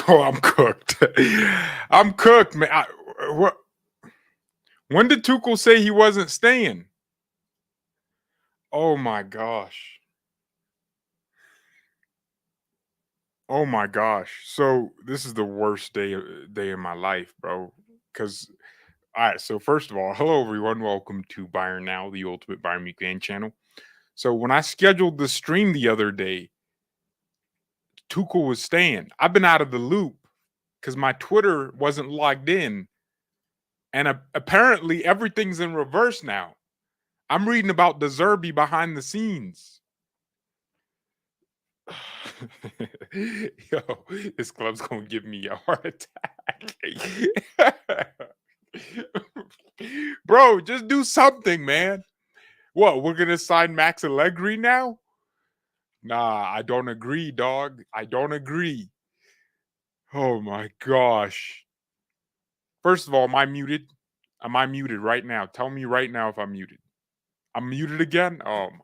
Oh, I'm cooked. I'm cooked, man. What? When did Tuchel say he wasn't staying? Oh my gosh. Oh my gosh. So this is the worst day in my life, bro. Because all right. So first of all, hello everyone. Welcome to Bayern Now, the ultimate Bayern Munich fan channel. So when I scheduled the stream the other day, Tuchel was staying. I've been out of the loop because my Twitter wasn't logged in, and apparently everything's in reverse now. I'm reading about the Zerby behind the scenes. Yo, this club's gonna give me a heart attack. Bro, just do something, man. What, we're gonna sign Max Allegri now? Nah, I don't agree, dog. I don't agree. Oh my gosh. First of all, am I muted? Am I muted right now? Tell me right now if I'm muted. I'm muted again? Oh my.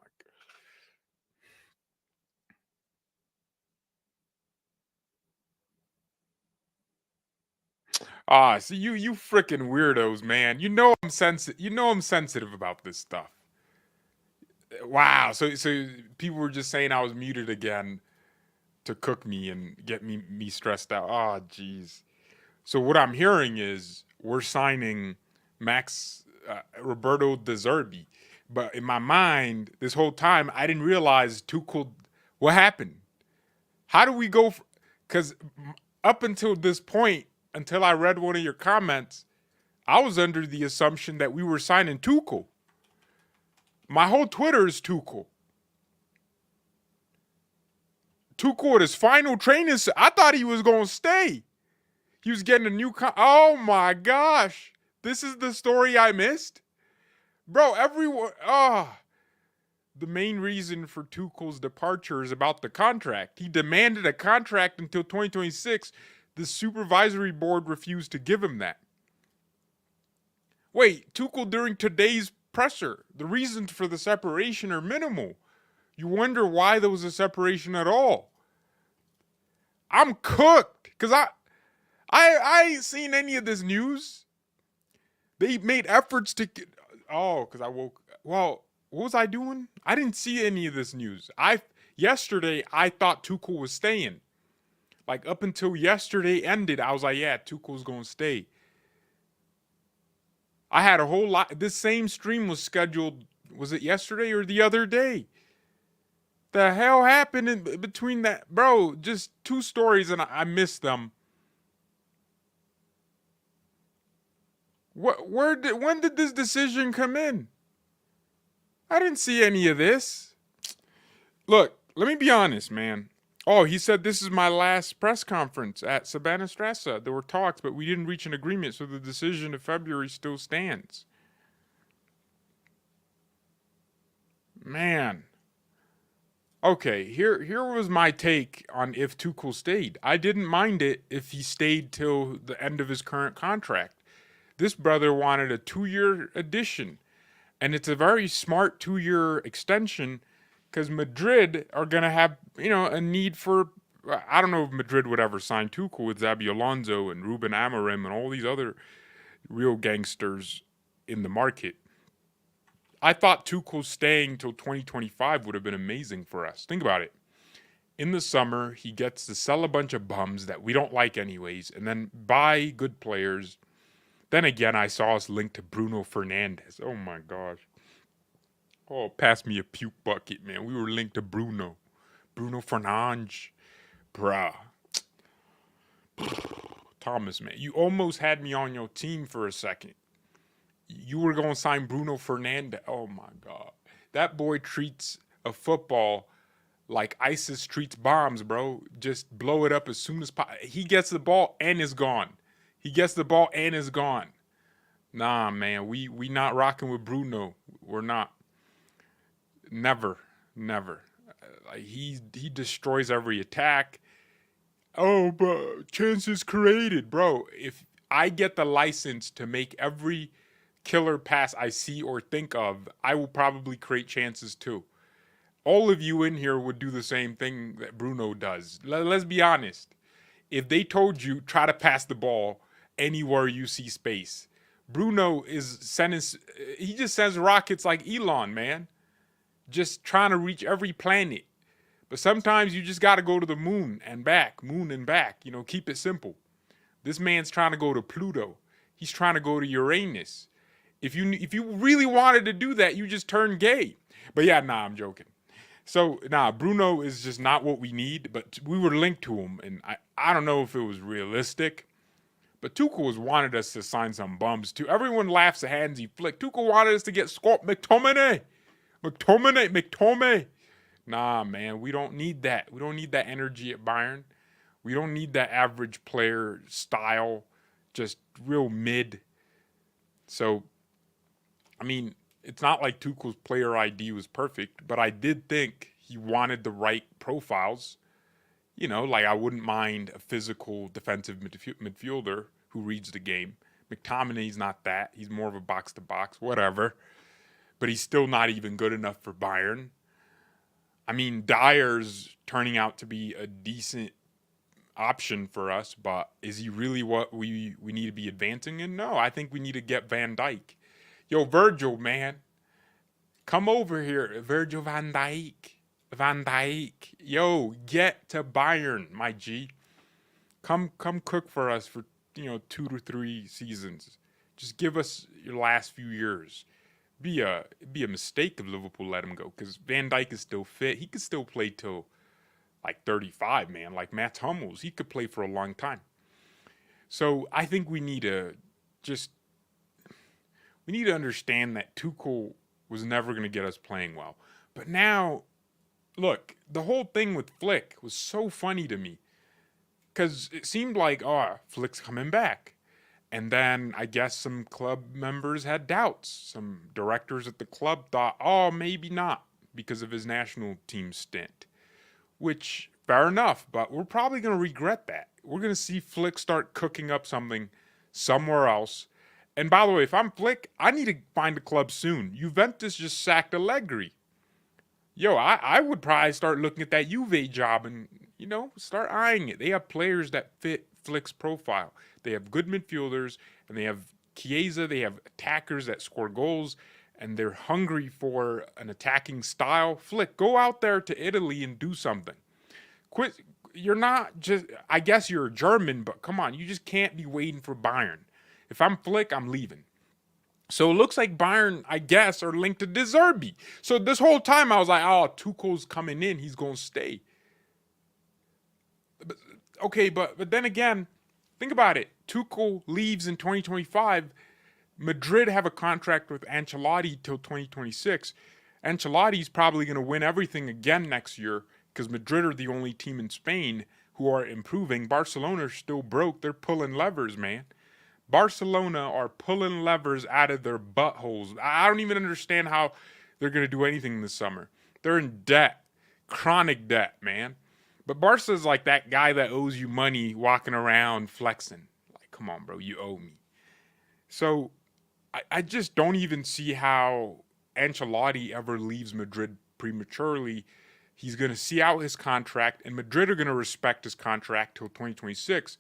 See you freaking weirdos, man. You know I'm sensitive about this stuff. Wow. So people were just saying I was muted again to cook me and get me stressed out. Oh jeez. So what I'm hearing is we're signing Max Roberto De Zerbi. But in my mind, this whole time, I didn't realize Tuchel. What happened? How do we go? Because up until this point, until I read one of your comments, I was under the assumption that we were signing Tuchel. My whole Twitter is Tuchel. Tuchel at his final training. I thought he was going to stay. He was getting a new. Oh my gosh. This is the story I missed? Bro, everyone. The main reason for Tuchel's departure is about the contract. He demanded a contract until 2026. The supervisory board refused to give him that. Wait, Tuchel during today's presser, the reasons for the separation are minimal. You wonder why there was a separation at all. I'm cooked because I ain't seen any of this news. They made efforts to get. Oh, because I woke. Well, what was I doing? I didn't see any of this news. Yesterday I thought Tuchel was staying. Like up until yesterday ended, I was like, yeah, Tuchel's gonna stay. I had a whole lot. This same stream was scheduled. Was it yesterday or the other day? The hell happened in between that, bro? Just two stories, and I missed them. When did this decision come in? I didn't see any of this. Look, let me be honest, man. Oh, he said this is my last press conference at Sabana Strassa. There were talks, but we didn't reach an agreement, so the decision of February still stands. Man. Okay, here was my take on if Tuchel stayed. I didn't mind it if he stayed till the end of his current contract. This brother wanted a 2-year addition, and it's a very smart 2-year extension because Madrid are going to have, a need for. I don't know if Madrid would ever sign Tuchel with Xabi Alonso and Ruben Amorim and all these other real gangsters in the market. I thought Tuchel staying till 2025 would have been amazing for us. Think about it. In the summer, he gets to sell a bunch of bums that we don't like anyways, and then buy good players. Then again, I saw us linked to Bruno Fernandes. Oh my gosh. Oh, pass me a puke bucket, man. We were linked to Bruno. Bruno Fernandes. Bruh. Thomas, man. You almost had me on your team for a second. You were going to sign Bruno Fernandes. Oh my God. That boy treats a football like ISIS treats bombs, bro. Just blow it up as soon as possible. He gets the ball and is gone. He gets the ball and is gone. Nah, man, we not rocking with Bruno. We're not. Never. Like he destroys every attack. Oh, but chances created, bro. If I get the license to make every killer pass I see or think of, I will probably create chances too. All of you in here would do the same thing that Bruno does. Let's be honest. if they told you try to pass the ball anywhere you see space. Bruno is sending, he just sends rockets like Elon, man. Just trying to reach every planet. But sometimes you just got to go to the moon and back, keep it simple. This man's trying to go to Pluto. He's trying to go to Uranus. If you really wanted to do that, you just turn gay. But yeah, nah, I'm joking. So, Bruno is just not what we need, but we were linked to him, and I don't know if it was realistic, but Tuchel has wanted us to sign some bums, too. Everyone laughs at Hansi Flick. Tuchel wanted us to get Scott McTominay. Nah, man, we don't need that. We don't need that energy at Bayern. We don't need that average player style, just real mid. So, I mean, it's not like Tuchel's player ID was perfect, but I did think he wanted the right profiles. Like I wouldn't mind a physical defensive midfielder who reads the game. McTominay's not that. He's more of a box-to-box, whatever. But he's still not even good enough for Bayern. I mean, Dyer's turning out to be a decent option for us, but is he really what we need to be advancing in? No, I think we need to get Van Dijk. Yo, Virgil, man. Come over here, Virgil van Dijk. Yo, get to Bayern, my G. Come cook for us for 2 to 3 seasons. Just give us your last few years. It'd be a mistake if Liverpool let him go, because Van Dijk is still fit. He could still play till like 35, man. Like Mats Hummels, he could play for a long time. So I think we need to understand that Tuchel was never going to get us playing well. But now, look, the whole thing with Flick was so funny to me, because it seemed like, Flick's coming back. And then I guess some club members had doubts. Some directors at the club thought, maybe not, because of his national team stint. Which, fair enough, but we're probably going to regret that. We're going to see Flick start cooking up something somewhere else. And by the way, if I'm Flick, I need to find a club soon. Juventus just sacked Allegri. Yo, I would probably start looking at that Juve job and, start eyeing it. They have players that fit Flick's profile. They have good midfielders, and they have Chiesa. They have attackers that score goals, and they're hungry for an attacking style. Flick, go out there to Italy and do something. Quit. You're not just, I guess you're a German, but come on, you just can't be waiting for Bayern. If I'm Flick, I'm leaving. So it looks like Bayern, I guess, are linked to De Zerbi. So this whole time I was like, Tuchel's coming in, he's going to stay. But then again, think about it. Tuchel leaves in 2025. Madrid have a contract with Ancelotti till 2026. Ancelotti's probably going to win everything again next year, because Madrid are the only team in Spain who are improving. Barcelona's still broke. They're pulling levers, man. Barcelona are pulling levers out of their buttholes. I don't even understand how they're going to do anything this summer. They're in debt. Chronic debt, man. But Barca's like that guy that owes you money walking around flexing. Like, come on, bro, you owe me. So I just don't even see how Ancelotti ever leaves Madrid prematurely. He's going to see out his contract, and Madrid are going to respect his contract till 2026.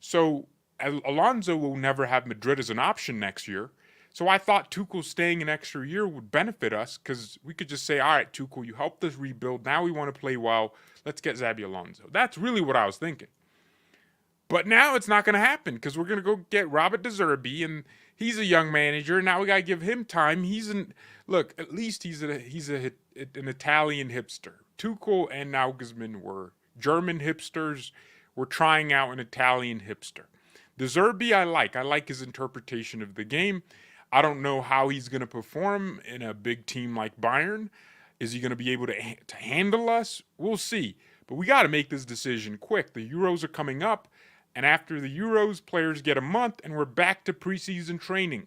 So Alonso will never have Madrid as an option next year. So I thought Tuchel staying an extra year would benefit us, because we could just say, all right, Tuchel, you helped us rebuild. Now we want to play well. Let's get Xabi Alonso. That's really what I was thinking. But now it's not going to happen, because we're going to go get Robert De Zerbi, and he's a young manager. Now we got to give him time. At least he's an Italian hipster. Tuchel and Nagelsmann were German hipsters. We're trying out an Italian hipster. De Zerbi I like his interpretation of the game. I don't know how he's going to perform in a big team like Bayern. Is he going to be able to handle us? We'll see. But we got to make this decision quick. The Euros are coming up, and after the Euros, players get a month, and we're back to preseason training.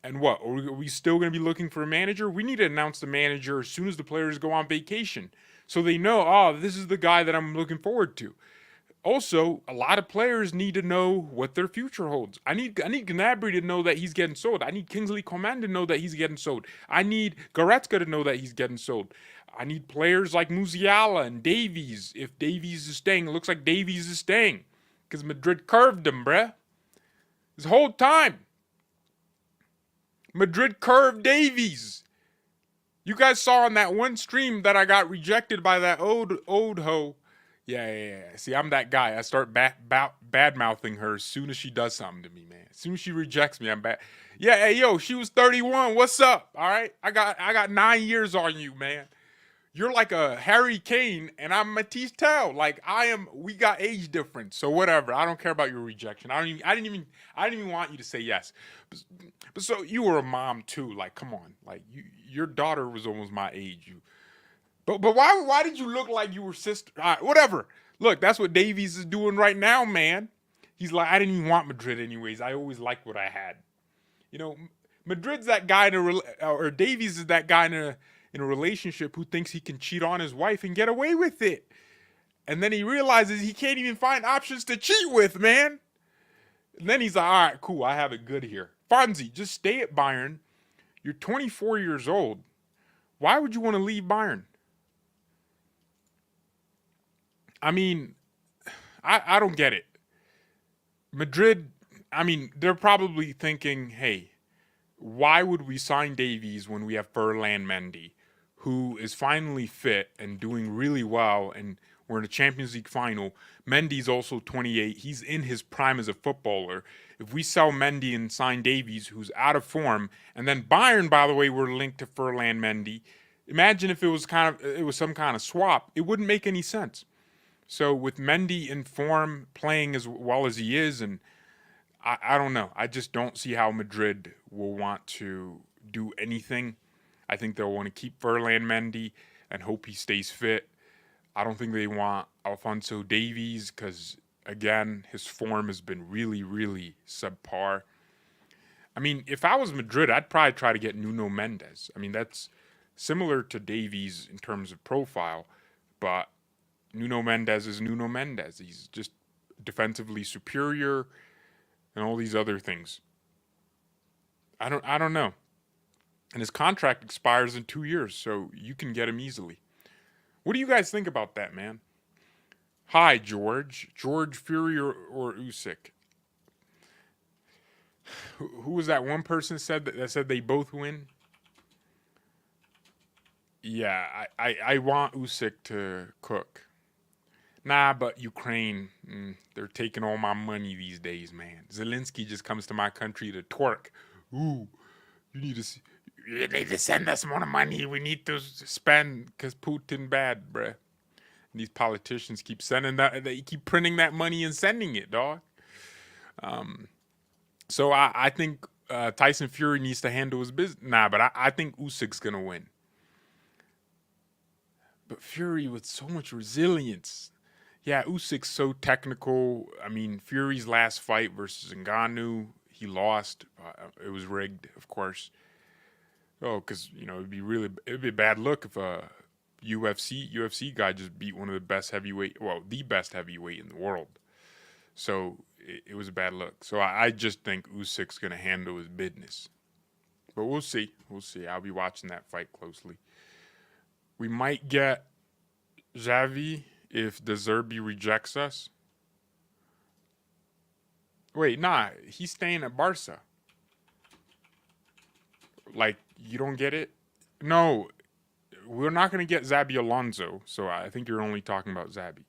And what? Are we still going to be looking for a manager? We need to announce the manager as soon as the players go on vacation, so they know, this is the guy that I'm looking forward to. Also, a lot of players need to know what their future holds. I need Gnabry to know that he's getting sold. I need Kingsley Coman to know that he's getting sold. I need Goretzka to know that he's getting sold. I need players like Musiala and Davies. If Davies is staying, it looks like Davies is staying. Because Madrid curved him, bruh. This whole time. Madrid curved Davies. You guys saw on that one stream that I got rejected by that old hoe. Yeah. See, I'm that guy. I start bad-mouthing her as soon as she does something to me, man. As soon as she rejects me, I'm bad. Yeah, hey, yo, she was 31. What's up? All right? I got 9 years on you, man. You're like a Harry Kane, and I'm Matisse Tell. Like we got age difference, so whatever. I don't care about your rejection. I didn't even want you to say yes. But so you were a mom too. Like, come on. Like your daughter was almost my age. But why did you look like you were sister? Whatever. Look, that's what Davies is doing right now, man. He's like, I didn't even want Madrid anyways. I always liked what I had. You know, Madrid's that guy or Davies is that guy in a relationship who thinks he can cheat on his wife and get away with it. And then he realizes he can't even find options to cheat with, man. And then he's like, all right, cool, I have it good here. Fonzie, just stay at Bayern. You're 24 years old. Why would you want to leave Bayern? I mean, I don't get it. Madrid, I mean, they're probably thinking, hey, why would we sign Davies when we have Ferland Mendy, who is finally fit and doing really well, and we're in the Champions League final. Mendy's also 28. He's in his prime as a footballer. If we sell Mendy and sign Davies, who's out of form, and then Bayern, by the way, were linked to Ferland Mendy, imagine if it was some kind of swap. It wouldn't make any sense. So with Mendy in form, playing as well as he is, and I don't know. I just don't see how Madrid will want to do anything. I think they'll want to keep Ferland Mendy and hope he stays fit. I don't think they want Alphonso Davies because, again, his form has been really, really subpar. I mean, if I was Madrid, I'd probably try to get Nuno Mendes. I mean, that's similar to Davies in terms of profile, but Nuno Mendes is Nuno Mendes. He's just defensively superior and all these other things. I don't know. And his contract expires in 2 years, so you can get him easily. What do you guys think about that, man? Hi, George. George Fury or Usyk? Who was that one person that said they both win? Yeah, I want Usyk to cook. Nah, but Ukraine, they're taking all my money these days, man. Zelensky just comes to my country to twerk. Ooh, you need to send us more money. We need to spend because Putin bad, bruh. And these politicians keep sending that. They keep printing that money and sending it, dog. So I think Tyson Fury needs to handle his business. Nah, but I think Usyk's gonna win. But Fury with so much resilience. Yeah, Usyk's so technical. I mean, Fury's last fight versus Ngannou, he lost. It was rigged, of course. Oh, because it'd be a bad look if a UFC guy just beat one of the best the best heavyweight in the world. So it was a bad look. So I just think Usyk's gonna handle his business. But we'll see. I'll be watching that fight closely. We might get Xavi if De Zerbi rejects us. Wait, nah, he's staying at Barca. Like, you don't get it? No, we're not going to get Xabi Alonso, so I think you're only talking about Xabi.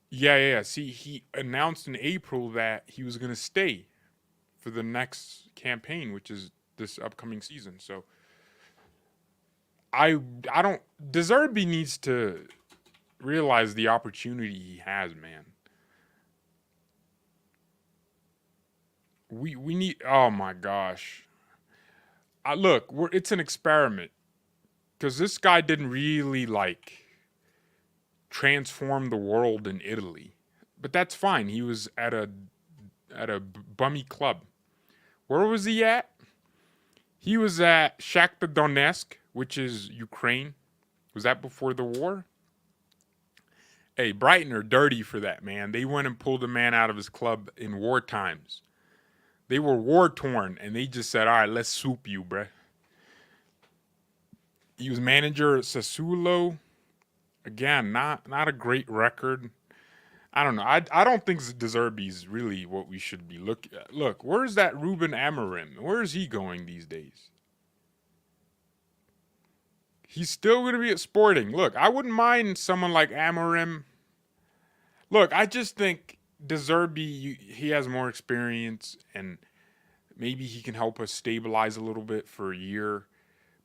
Yeah. See, he announced in April that he was going to stay for the next campaign, which is this upcoming season. So I don't. De Zerbi needs to realize the opportunity he has, man. We need. Oh my gosh. Look, it's an experiment because this guy didn't really transform the world in Italy, but that's fine. He was at a bummy club. Where was he at? He was at Shakhtar Donetsk, which is Ukraine. Was that before the war? Hey, Brighton are dirty for that, man. They went and pulled a man out of his club in war times. They were war-torn, and they just said, all right, let's soup you, bruh. He was manager at Sassuolo. Again, not a great record. I don't know. I don't think De Zerbi's really what we should be looking at. Look, where's that Ruben Amorim? Where is he going these days? He's still going to be at Sporting. Look, I wouldn't mind someone like Amorim. Look, I just think De Zerbi, he has more experience, and maybe he can help us stabilize a little bit for a year.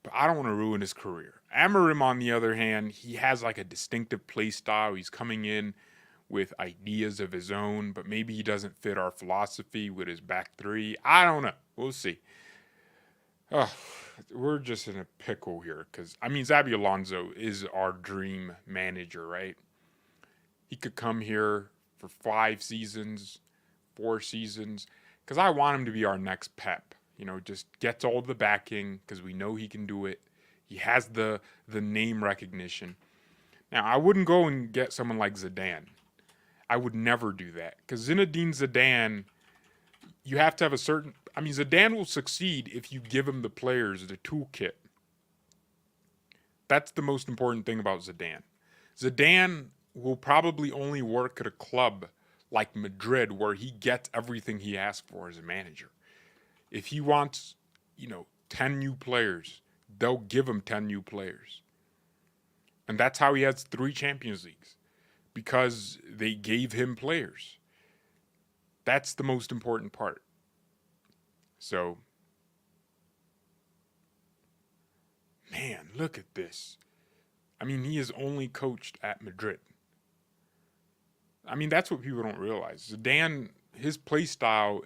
But I don't want to ruin his career. Amorim, on the other hand, he has like a distinctive play style. He's coming in with ideas of his own, but maybe he doesn't fit our philosophy with his back three. I don't know. We'll see. We're just in a pickle here because, I mean, Xabi Alonso is our dream manager, right? He could come here for 5 seasons, 4 seasons, because I want him to be our next Pep. You know, just gets all the backing because we know he can do it. He has the name recognition. Now, I wouldn't go and get someone like Zidane. I would never do that because Zinedine Zidane, you have to have a certain. I mean, Zidane will succeed if you give him the players, the toolkit. That's the most important thing about Zidane. Zidane will probably only work at a club like Madrid where he gets everything he asks for as a manager. If he wants, 10 new players, they'll give him 10 new players. And that's how he has 3 Champions Leagues, because they gave him players. That's the most important part. So, man, look at this. I mean, he is only coached at Madrid. I mean, that's what people don't realize. Zidane, his play style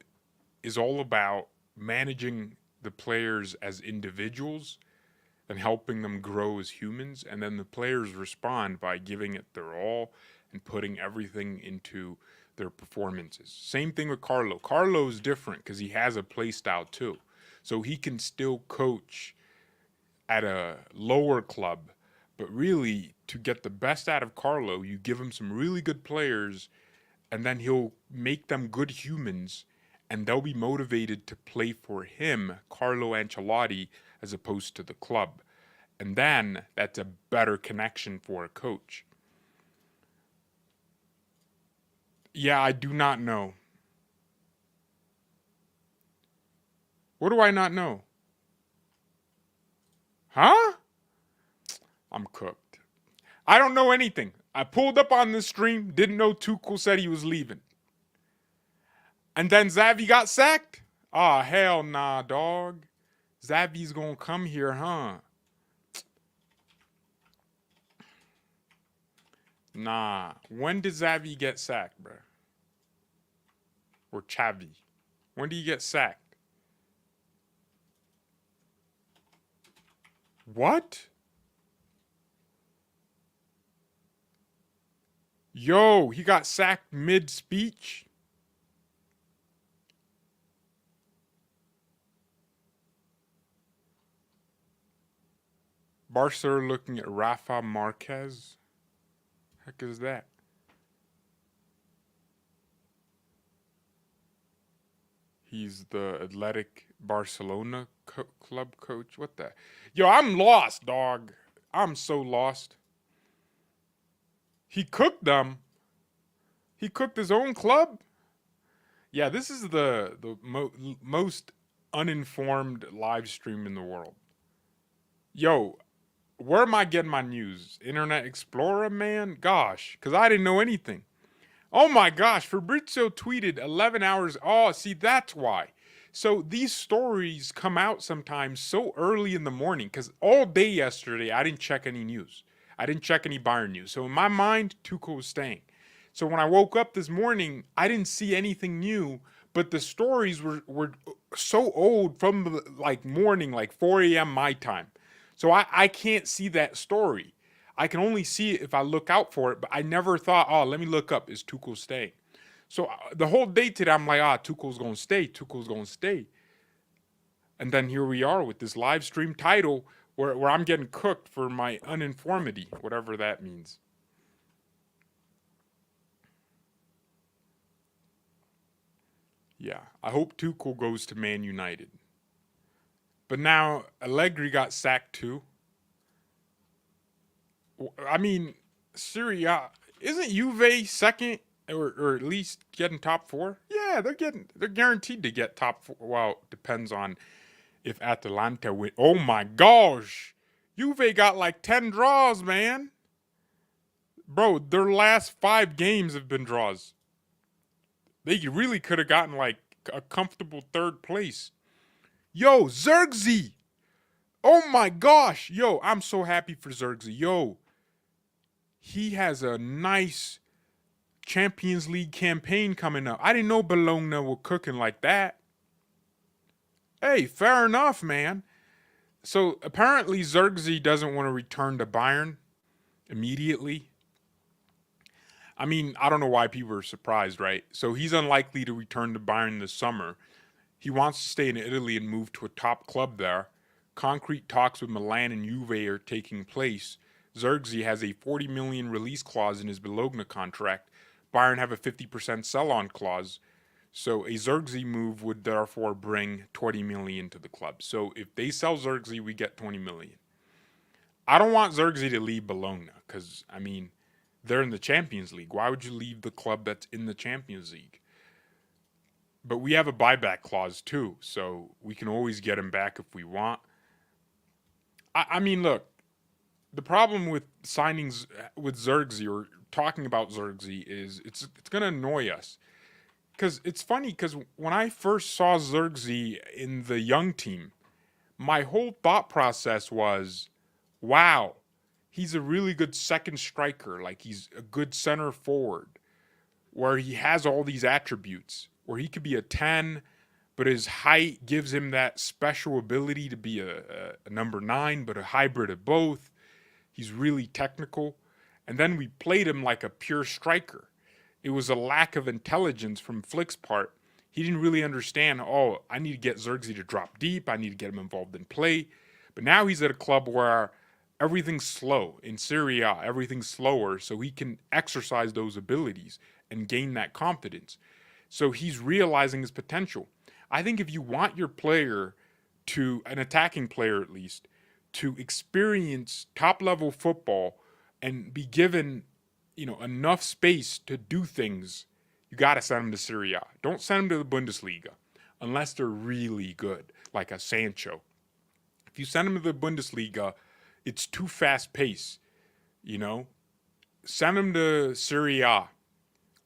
is all about managing the players as individuals and helping them grow as humans. And then the players respond by giving it their all and putting everything into their performances. Same thing with Carlo. Carlo's different because he has a play style too. So he can still coach at a lower club. But really, to get the best out of Carlo, you give him some really good players, and then he'll make them good humans, and they'll be motivated to play for him, Carlo Ancelotti, as opposed to the club. And then that's a better connection for a coach. Yeah, I do not know. What do I not know? Huh? I'm cooked. I don't know anything. I pulled up on the stream, didn't know Tuchel said he was leaving. And then Xavi got sacked? Oh, hell nah, dog. Xavi's gonna come here, huh? Nah. When did Xavi get sacked, bro? Or Xavi? When did he get sacked? What? Yo, he got sacked mid-speech? Barca are looking at Rafa Marquez? Heck is that? He's the Athletic Barcelona club coach. What the? Yo, I'm lost, dog. I'm so lost. He cooked them. He cooked his own club. Yeah, this is the most uninformed live stream in the world. Yo, where am I getting my news? Internet Explorer, man? Gosh, because I didn't know anything. Oh my gosh, Fabrizio tweeted 11 hours. Oh, see, that's why. So these stories come out sometimes so early in the morning because all day yesterday I didn't check any news. I didn't check any Bayern news. So in my mind, Tuchel was staying. So when I woke up this morning, I didn't see anything new, but the stories were so old from the morning, like 4 a.m. my time. So I can't see that story. I can only see it if I look out for it, but I never thought, oh, let me look up, is Tuchel staying? So the whole day today, I'm like, Tuchel's going to stay. Tuchel's going to stay. And then here we are with this live stream title where I'm getting cooked for my uninformity, whatever that means. Yeah, I hope Tuchel goes to Man United. But now Allegri got sacked too. I mean, Serie A, isn't Juve second or at least getting top four? Yeah, they're guaranteed to get top four. Well, depends on if Atalanta win. Oh my gosh, Juve got like 10 draws, man. Bro, their last 5 games have been draws. They really could have gotten like a comfortable third place. Yo, Zirkzee. Oh my gosh. Yo, I'm so happy for Zirkzee. Yo, he has a nice Champions League campaign coming up. I didn't know Bologna were cooking like that. Hey, fair enough, man. So apparently Zirkzee doesn't want to return to Bayern immediately. I mean, I don't know why people are surprised, right? So he's unlikely to return to Bayern this summer. He wants to stay in Italy and move to a top club there. Concrete talks with Milan and Juve are taking place. Zirkzee has a 40 million release clause in his Bologna contract. Bayern have a 50% sell-on clause. So a Zirkzee move would therefore bring 20 million to the club. So if they sell Zirkzee, we get 20 million. I don't want Zirkzee to leave Bologna because, I mean, they're in the Champions League. Why would you leave the club that's in the Champions League? But we have a buyback clause too, so we can always get him back if we want. I mean, look, the problem with signings with Zirkzee or talking about Zirkzee is it's going to annoy us. Because it's funny, because when I first saw Zirkzee in the young team, my whole thought process was, wow, he's a really good second striker. Like, he's a good center forward where he has all these attributes, where he could be a 10, but his height gives him that special ability to be a number 9, but a hybrid of both. He's really technical. And then we played him like a pure striker. It was a lack of intelligence from Flick's part. He didn't really understand, oh, I need to get Zirkzee to drop deep. I need to get him involved in play. But now he's at a club where everything's slow. In Serie A, everything's slower, so he can exercise those abilities and gain that confidence. So he's realizing his potential. I think if you want your player to, an attacking player at least, to experience top-level football and be given, enough space to do things, you got to send them to Serie A. Don't send them to the Bundesliga unless they're really good, like a Sancho. If you send them to the Bundesliga, it's too fast-paced, Send them to Serie A.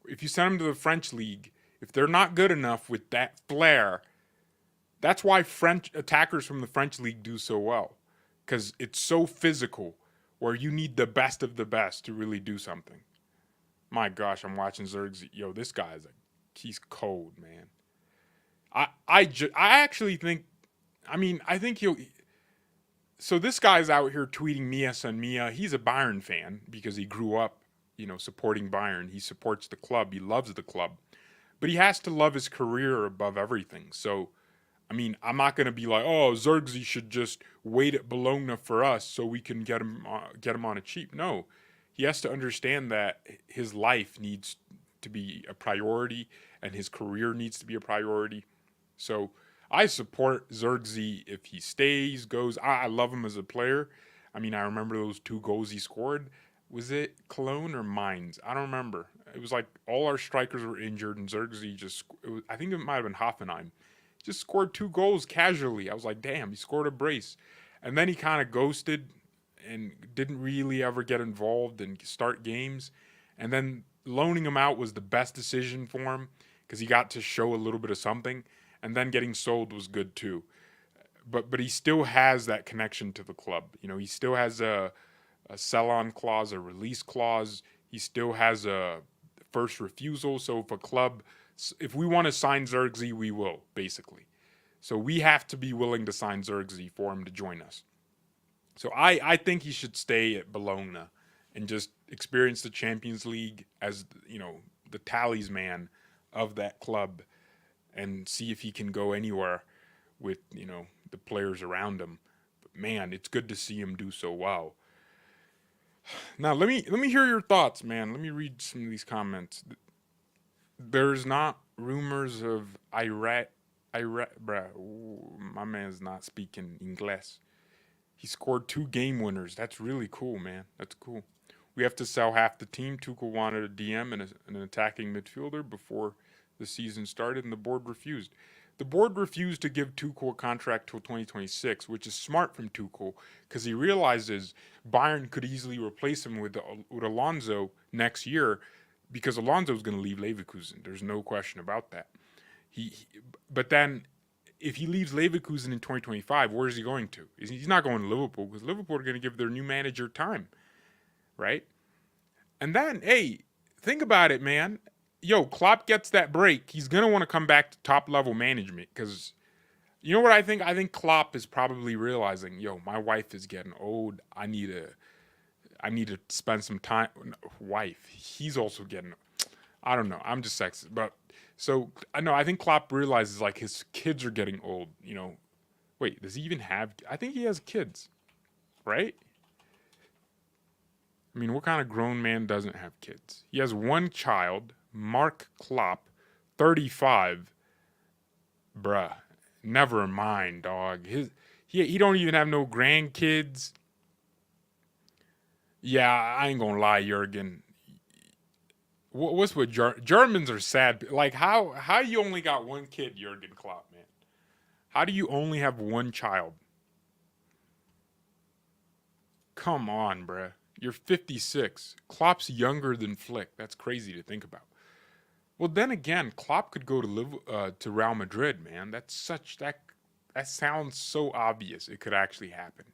If you send them to the French league, if they're not good enough with that flair, that's why French attackers from the French league do so well, because it's so physical, where you need the best of the best to really do something. My gosh, I'm watching Zirkzee. Yo, this guy he's cold, man. I actually think, I think he'll. So this guy's out here tweeting Mia San Mia. He's a Bayern fan because he grew up, supporting Bayern. He supports the club. He loves the club. But he has to love his career above everything. So, I'm not going to be like, oh, Zirkzee should just wait at Bologna for us so we can get him on a cheap. No, he has to understand that his life needs to be a priority and his career needs to be a priority. So I support Zirkzee if he stays, goes. I love him as a player. I remember those 2 goals he scored. Was it Cologne or Mainz? I don't remember. It was like all our strikers were injured and Zirkzee I think it might have been Hoffenheim. Just scored 2 goals casually. I was like, damn, he scored a brace. And then he kind of ghosted and didn't really ever get involved and start games. And then loaning him out was the best decision for him because he got to show a little bit of something. And then getting sold was good too. But he still has that connection to the club. He still has a sell-on clause, a release clause. He still has a first refusal. So if we want to sign Zirkzee, we will, basically. So we have to be willing to sign Zirkzee for him to join us. So I think he should stay at Bologna and just experience the Champions League as, the talisman of that club and see if he can go anywhere with, the players around him. But man, it's good to see him do so well. Now, let me hear your thoughts, man. Let me read some of these comments. There's not rumors of Iraq, bruh, my man's not speaking English. He scored 2 game winners. That's really cool, man. That's cool. We have to sell half the team. Tuchel wanted a DM and an attacking midfielder before the season started, and the board refused. The board refused to give Tuchel a contract till 2026, which is smart from Tuchel because he realizes Bayern could easily replace him with Alonso next year because Alonso is going to leave Leverkusen. There's no question about that. But then if he leaves Leverkusen in 2025, where is he going to? He's not going to Liverpool because Liverpool are going to give their new manager time, right? And then, hey, think about it, man. Yo, Klopp gets that break. He's going to want to come back to top-level management because you know what I think? I think Klopp is probably realizing, yo, my wife is getting old. I need to spend some time. Wife, he's also getting. I don't know. I'm just sexist, but so I know. I think Klopp realizes like his kids are getting old. You know, wait, does he even have? I think he has kids, right? I mean, what kind of grown man doesn't have kids? He has one child, Mark Klopp, 35. Bruh, never mind, dog. He don't even have no grandkids. Yeah, I ain't gonna lie, Jurgen. What's with Germans are sad. Like how you only got one kid, Jurgen Klopp, man? How do you only have one child? Come on, bruh. You're 56. Klopp's younger than Flick. That's crazy to think about. Well, then again, Klopp could go to Real Madrid, man. That sounds so obvious. It could actually happen.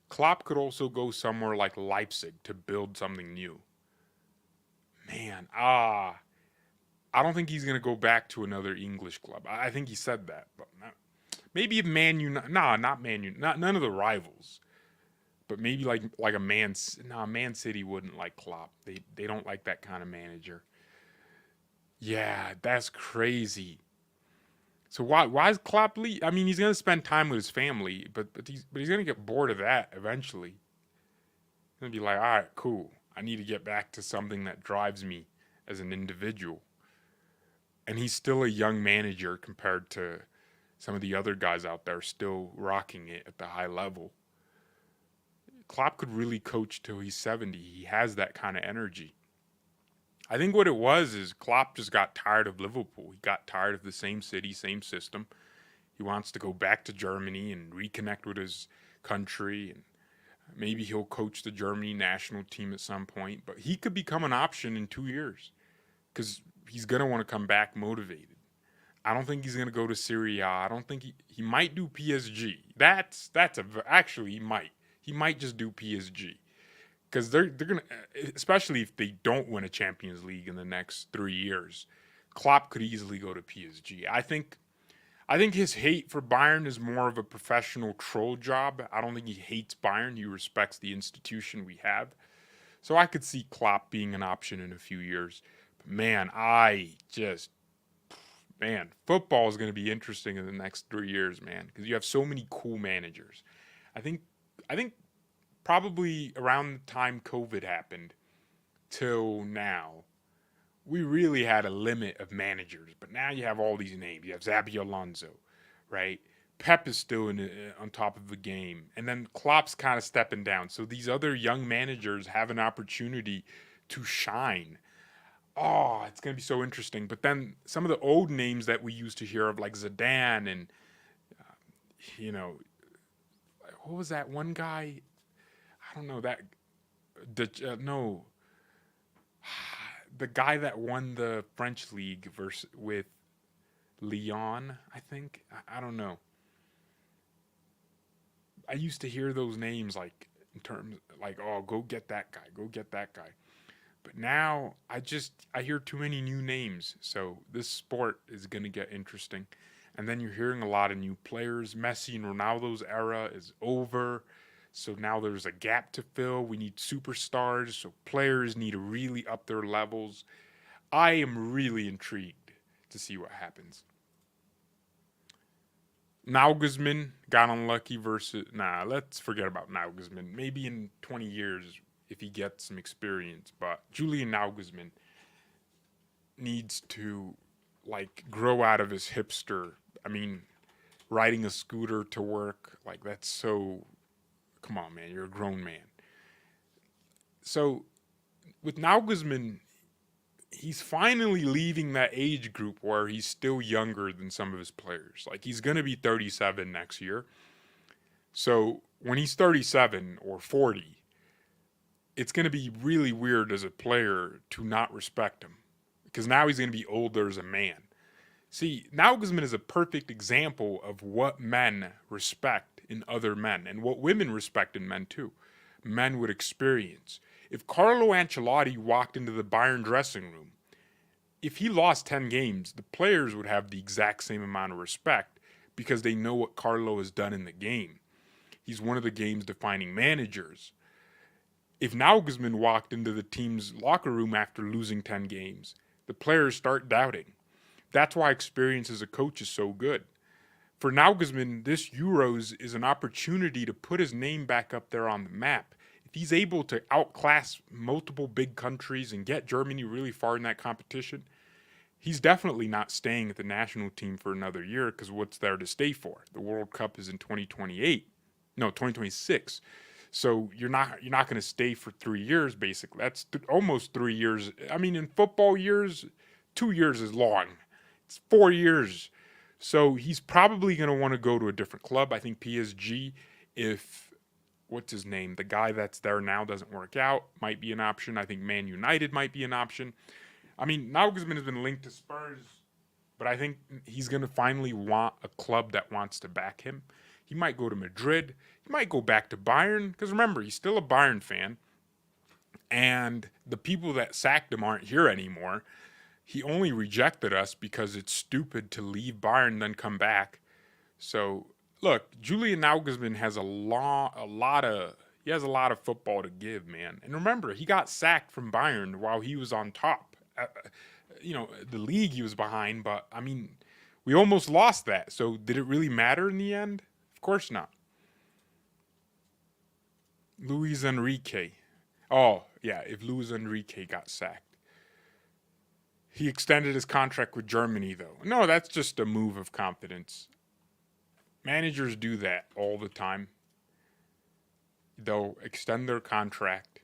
Klopp could also go somewhere like Leipzig to build something new. Man, I don't think he's gonna go back to another English club. I think he said that, but maybe Man U. Nah, not Man U. Not none of the rivals. But maybe like a Man City wouldn't like Klopp. They don't like that kind of manager. Yeah, that's crazy. So why is Klopp leave? I mean, he's gonna spend time with his family, but he's gonna get bored of that eventually. He's gonna be like, all right, cool. I need to get back to something that drives me as an individual. And he's still a young manager compared to some of the other guys out there still rocking it at the high level. Klopp could really coach till he's 70. He has that kind of energy. I think what it was is Klopp just got tired of Liverpool. He got tired of the same city, same system. He wants to go back to Germany and reconnect with his country, and maybe he'll coach the Germany national team at some point. But he could become an option in 2 years because he's going to want to come back motivated. I don't think he's going to go to Serie A. I don't think he might do PSG. Actually he might. He might just do PSG because they're gonna, especially if they don't win a Champions League in the next 3 years. Klopp could easily go to PSG. I think his hate for Bayern is more of a professional troll job. I don't think he hates Bayern. He respects the institution we have. So I could see Klopp being an option in a few years. But man, football is going to be interesting in the next 3 years, man, because you have so many cool managers. I think probably around the time COVID happened till now, we really had a limit of managers. But now you have all these names. You have Xabi Alonso, right? Pep is still on top of the game. And then Klopp's kind of stepping down. So these other young managers have an opportunity to shine. Oh, it's going to be so interesting. But then some of the old names that we used to hear of, like Zidane and, what was that one guy? I don't know that. No, the guy that won the French league with Lyon, I think. I don't know. I used to hear those names like in terms like, oh, go get that guy, go get that guy. But now I hear too many new names. So this sport is gonna get interesting. And then you're hearing a lot of new players. Messi and Ronaldo's era is over. So now there's a gap to fill. We need superstars. So players need to really up their levels. I am really intrigued to see what happens. Nagelsmann got unlucky versus... let's forget about Nagelsmann. Maybe in 20 years if he gets some experience. But Julian Nagelsmann needs to, grow out of his hipster. I mean, riding a scooter to work, that's so... Come on, man. You're a grown man. So with Nagelsmann, he's finally leaving that age group where he's still younger than some of his players. Like he's going to be 37 next year. So when he's 37 or 40, it's going to be really weird as a player to not respect him because now he's going to be older as a man. See, Nagelsmann is a perfect example of what men respect in other men and what women respect in men too. Men with experience. If Carlo Ancelotti walked into the Bayern dressing room, if he lost 10 games, the players would have the exact same amount of respect because they know what Carlo has done in the game. He's one of the game's defining managers. If Nagelsmann walked into the team's locker room after losing 10 games, the players start doubting. That's why experience as a coach is so good. For Nagelsmann, this Euros is an opportunity to put his name back up there on the map. If he's able to outclass multiple big countries and get Germany really far in that competition, he's definitely not staying at the national team for another year because what's there to stay for? The World Cup is in 2026. So you're not going to stay for 3 years basically. That's almost 3 years. I mean, in football years, 2 years is long. It's 4 years. So he's probably going to want to go to a different club. I think PSG, if what's his name? The guy that's there now doesn't work out, might be an option. I think Man United might be an option. I mean, Nagelsmann has been linked to Spurs, but I think he's going to finally want a club that wants to back him. He might go to Madrid. He might go back to Bayern, because remember, he's still a Bayern fan, and the people that sacked him aren't here anymore. He only rejected us because it's stupid to leave Bayern and then come back. So look, Julian Nagelsmann has a lot of football to give, man. And remember, he got sacked from Bayern while he was on top. The league he was behind, but I mean, we almost lost that. So did it really matter in the end? Of course not. Luis Enrique. Oh, yeah, if Luis Enrique got sacked. He extended his contract with Germany, though. No, that's just a move of confidence. Managers do that all the time. They'll extend their contract.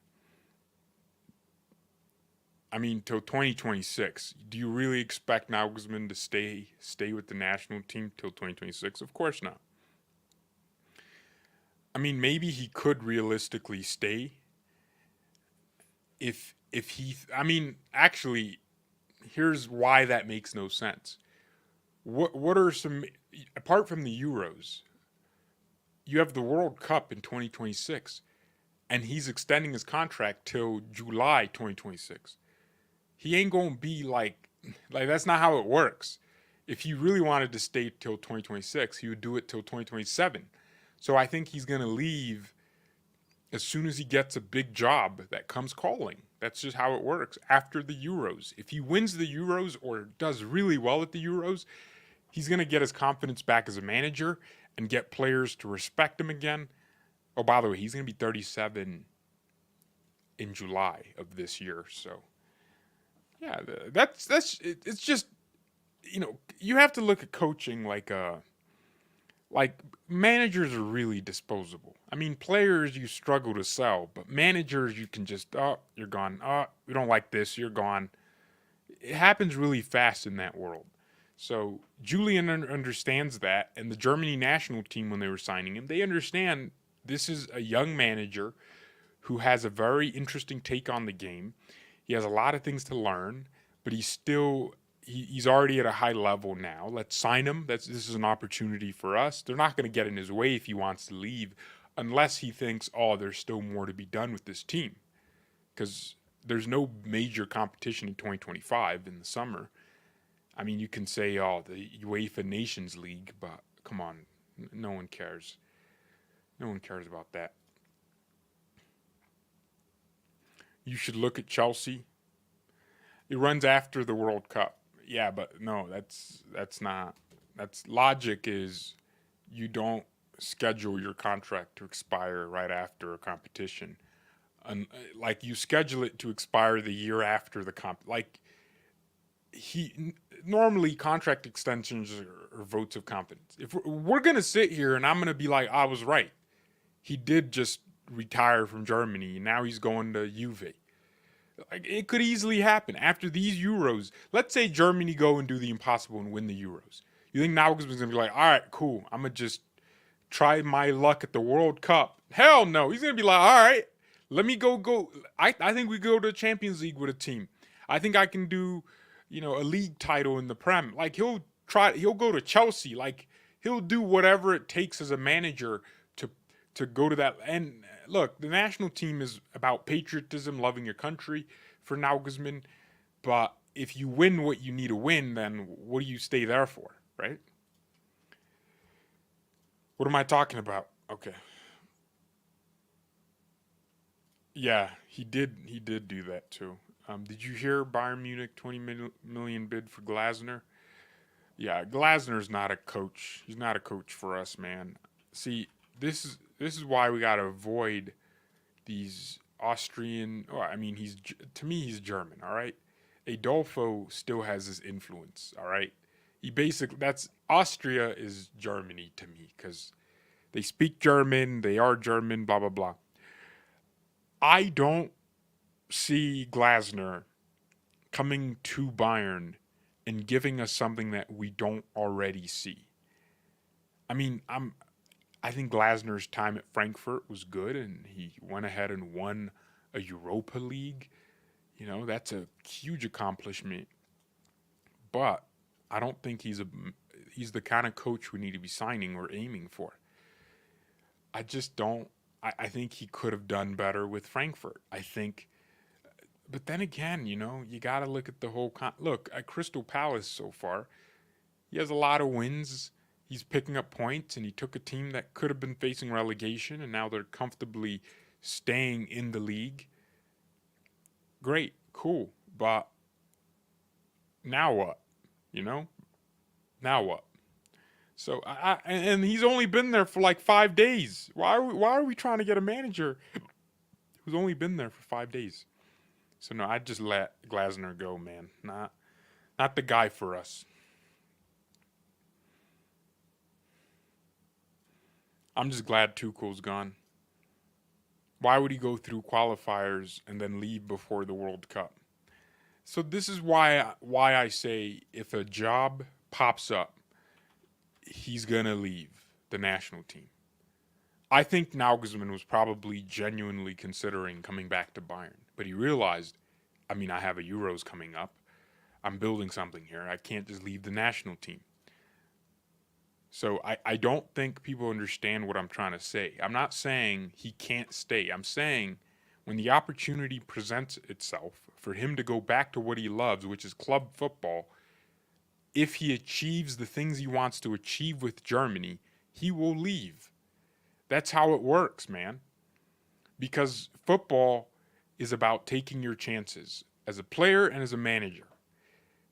I mean, till 2026. Do you really expect Nagelsmann to stay with the national team till 2026? Of course not. I mean, maybe he could realistically stay if he. I mean, actually, here's why that makes no sense. What are some, apart from the Euros, you have the World Cup in 2026, and he's extending his contract till July 2026. He ain't gonna be like that's not how it works. If he really wanted to stay till 2026, he would do it till 2027. So I think he's gonna leave as soon as he gets a big job that comes calling. That's just how it works after the Euros. If he wins the Euros or does really well at the Euros, he's going to get his confidence back as a manager and get players to respect him again. Oh, by the way, he's going to be 37 in July of this year. So, yeah, it's just, you have to look at coaching like managers are really disposable. I mean, players you struggle to sell, but managers you can just, you're gone. We don't like this, you're gone. It happens really fast in that world. So Julian understands that, and the Germany national team, when they were signing him, they understand this is a young manager who has a very interesting take on the game. He has a lot of things to learn, but he's already at a high level now. Let's sign him. This is an opportunity for us. They're not going to get in his way if he wants to leave, unless he thinks, there's still more to be done with this team, because there's no major competition in 2025 in the summer. I mean, you can say, the UEFA Nations League, but come on, no one cares. No one cares about that. You should look at Chelsea. It runs after the World Cup. Yeah, but no, that's not. That's logic is you don't schedule your contract to expire right after a competition. Like you schedule it to expire the year after the normally contract extensions are votes of confidence. If we're going to sit here and I'm going to be like, I was right. He did just retire from Germany. Now he's going to Juve. Like, it could easily happen after these Euros. Let's say Germany go and do the impossible and win the Euros. You think Nagelsmann's gonna be like, all right, cool, I'm gonna just try my luck at the World Cup? Hell no. He's gonna be like, all right, let me go. I think we go to the Champions League with a team. I think I can do, a league title in the Prem. Like, he'll go to Chelsea. Like, he'll do whatever it takes as a manager to go to that. And look, the national team is about patriotism, loving your country for Nagelsmann. But if you win what you need to win, then what do you stay there for, right? What am I talking about? Okay. Yeah, he did. He did do that too. Did you hear Bayern Munich 20 million bid for Glasner? Yeah, Glasner's not a coach. He's not a coach for us, man. See, this is why we gotta avoid these Austrian. Oh, I mean, to me he's German. All right, Adolfo still has his influence. All right, he basically that's Austria is Germany to me because they speak German, they are German, blah blah blah. I don't see Glasner coming to Bayern and giving us something that we don't already see. I mean, I think Glasner's time at Frankfurt was good, and he went ahead and won a Europa League. That's a huge accomplishment. But I don't think he's the kind of coach we need to be signing or aiming for. I just don't. I think he could have done better with Frankfurt. I think, but then again, you got to look at the whole. Look at Crystal Palace so far. He has a lot of wins. He's picking up points, and he took a team that could have been facing relegation, and now they're comfortably staying in the league. Great, cool, but now what? Now what? So and he's only been there for like 5 days. Why are we trying to get a manager who's only been there for 5 days? So no, I'd just let Glasner go, man. Not the guy for us. I'm just glad Tuchel's gone. Why would he go through qualifiers and then leave before the World Cup? So this is why I say if a job pops up, he's gonna leave the national team. I think Nagelsmann was probably genuinely considering coming back to Bayern, but he realized, I have a Euros coming up. I'm building something here. I can't just leave the national team. So I don't think people understand what I'm trying to say. I'm not saying he can't stay. I'm saying when the opportunity presents itself for him to go back to what he loves, which is club football, if he achieves the things he wants to achieve with Germany, he will leave. That's how it works, man. Because football is about taking your chances as a player and as a manager.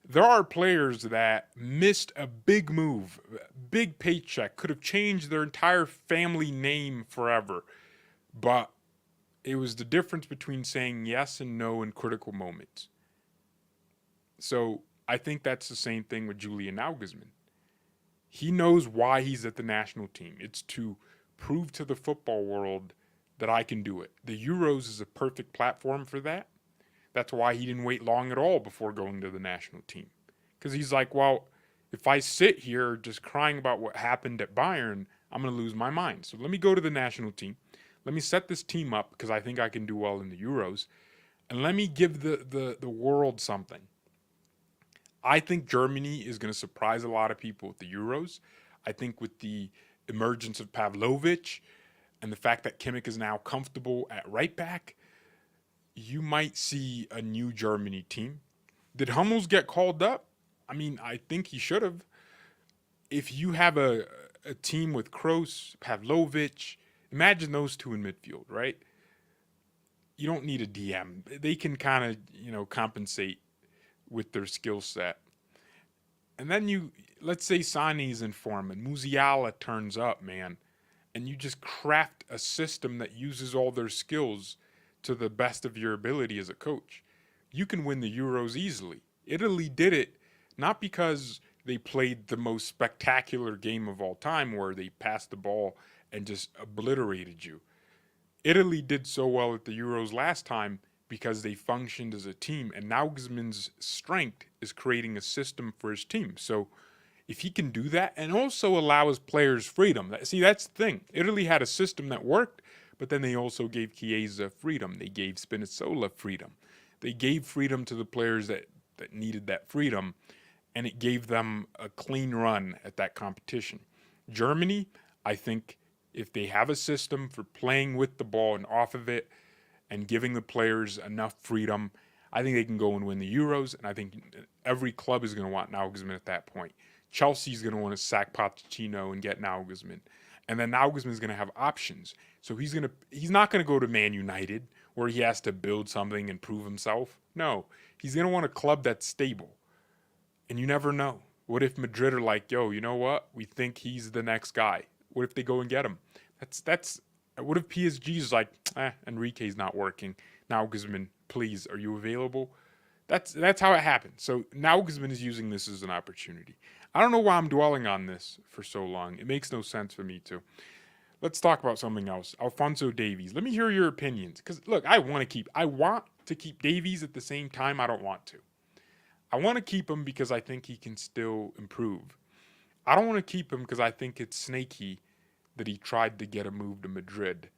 There are players that missed a big move, big paycheck, could have changed their entire family name forever. But it was the difference between saying yes and no in critical moments. So I think that's the same thing with Julian Nagelsmann. He knows why he's at the national team. It's to prove to the football world that I can do it. The Euros is a perfect platform for that. That's why he didn't wait long at all before going to the national team. Because he's like, well, if I sit here just crying about what happened at Bayern, I'm going to lose my mind. So let me go to the national team. Let me set this team up because I think I can do well in the Euros. And let me give the world something. I think Germany is going to surprise a lot of people with the Euros. I think with the emergence of Pavlovic and the fact that Kimmich is now comfortable at right back, you might see a new Germany team. Did Hummels get called up? I think he should have. If you have a team with Kroos, Pavlovic, imagine those two in midfield, right? You don't need a DM. They can kind of, compensate with their skill set. And then let's say Sané's in form and Musiala turns up, man, and you just craft a system that uses all their skills to the best of your ability as a coach. You can win the Euros easily. Italy did it not because they played the most spectacular game of all time where they passed the ball and just obliterated you. Italy did so well at the Euros last time because they functioned as a team, and Nagelsmann's strength is creating a system for his team. So if he can do that and also allow his players freedom, see, that's the thing. Italy had a system that worked, but then they also gave Chiesa freedom. They gave Spinazzola freedom. They gave freedom to the players that needed that freedom, and it gave them a clean run at that competition. Germany, I think if they have a system for playing with the ball and off of it and giving the players enough freedom, I think they can go and win the Euros, and I think every club is going to want Nagelsmann at that point. Chelsea's going to want to sack Pochettino and get Nagelsmann. And then Nagelsmann's going to have options. So he's not going to go to Man United where he has to build something and prove himself. No, he's going to want a club that's stable. And you never know. What if Madrid are like, yo, you know what? We think he's the next guy. What if they go and get him? What if PSG's like, Enrique's not working. Nagelsmann, please, are you available? That's how it happened. So Nagelsmann is using this as an opportunity. I don't know why I'm dwelling on this for so long. It makes no sense for me to. Let's talk about something else. Alphonso Davies. Let me hear your opinions. Because, look, I want to keep Davies at the same time I don't want to. I want to keep him because I think he can still improve. I don't want to keep him because I think it's snaky that he tried to get a move to Madrid.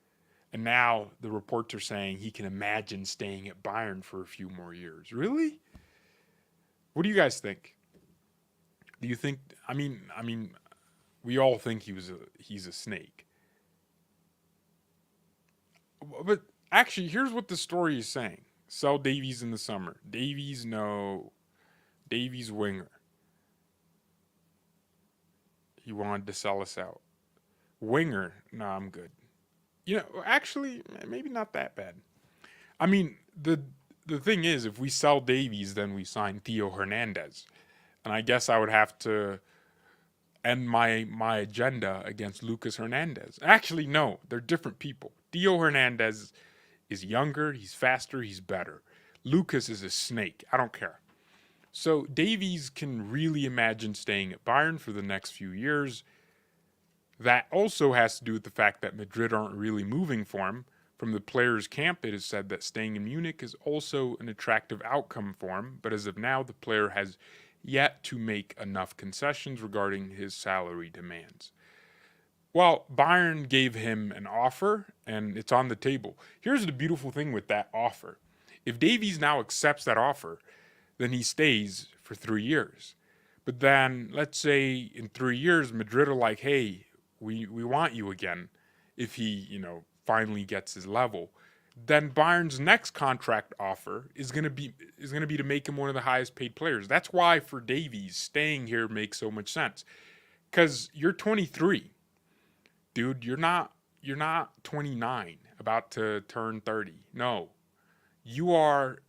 And now the reports are saying he can imagine staying at Bayern for a few more years. Really? What do you guys think? Do you think, I mean, we all think he's a snake. But actually, here's what the story is saying. Sell Davies in the summer. Davies, no. Davies winger. He wanted to sell us out. Winger, no, I'm good. You know, actually, maybe not that bad. I mean, the thing is, if we sell Davies, then we sign Theo Hernandez. And I guess I would have to end my agenda against Lucas Hernandez. Actually, no, they're different people. Theo Hernandez is younger, he's faster, he's better. Lucas is a snake. I don't care. So Davies can really imagine staying at Bayern for the next few years. That also has to do with the fact that Madrid aren't really moving for him. From the players' camp, it is said that staying in Munich is also an attractive outcome for him, but as of now, the player has yet to make enough concessions regarding his salary demands. Well, Bayern gave him an offer, and it's on the table. Here's the beautiful thing with that offer. If Davies now accepts that offer, then he stays for 3 years. But then, let's say in 3 years, Madrid are like, hey, we want you again, if he, finally gets his level. Then Bayern's next contract offer is going to be to make him one of the highest paid players. That's why for Davies, staying here makes so much sense. Because you're 23. Dude, you're not 29, about to turn 30. No. You're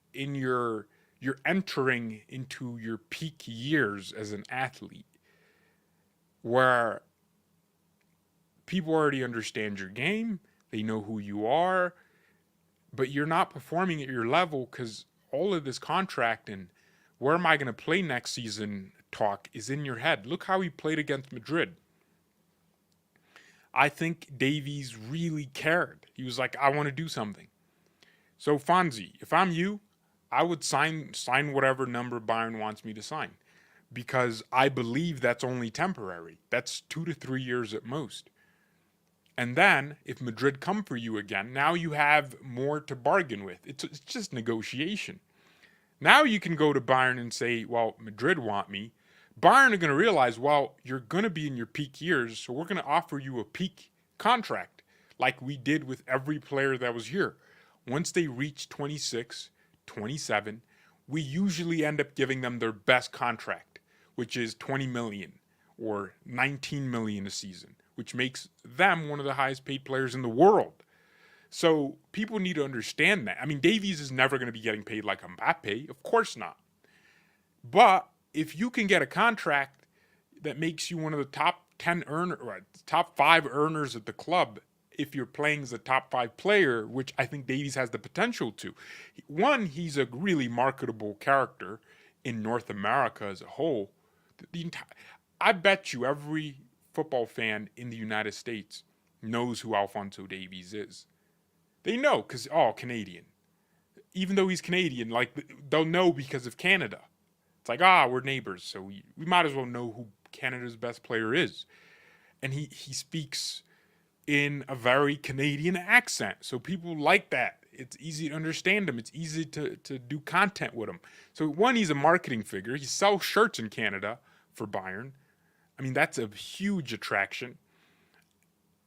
entering into your peak years as an athlete, where people already understand your game, they know who you are, but you're not performing at your level because all of this contract and where am I going to play next season talk is in your head. Look how he played against Madrid. I think Davies really cared. He was like, I want to do something. So Fonzie, if I'm you, I would sign whatever number Bayern wants me to sign, because I believe that's only temporary. That's 2 to 3 years at most. And then, if Madrid come for you again, now you have more to bargain with. It's just negotiation. Now you can go to Bayern and say, well, Madrid want me. Bayern are going to realize, well, you're going to be in your peak years, so we're going to offer you a peak contract, like we did with every player that was here. Once they reach 26, 27, we usually end up giving them their best contract, which is 20 million or 19 million a season, which makes them one of the highest paid players in the world. So people need to understand that. I mean, Davies is never going to be getting paid like Mbappe. Of course not. But if you can get a contract that makes you one of the top 10 top 5 earners at the club, if you're playing as a top 5 player, which I think Davies has the potential to. One, he's a really marketable character in North America as a whole. I bet you every football fan in the United States knows who Alphonso Davies is. They know because, oh, Canadian. Even though he's Canadian, like, they'll know because of Canada. It's like, we're neighbors, so we might as well know who Canada's best player is. And he speaks in a very Canadian accent. So people like that. It's easy to understand him. It's easy to do content with him. So one, he's a marketing figure. He sells shirts in Canada for Bayern. I mean, that's a huge attraction.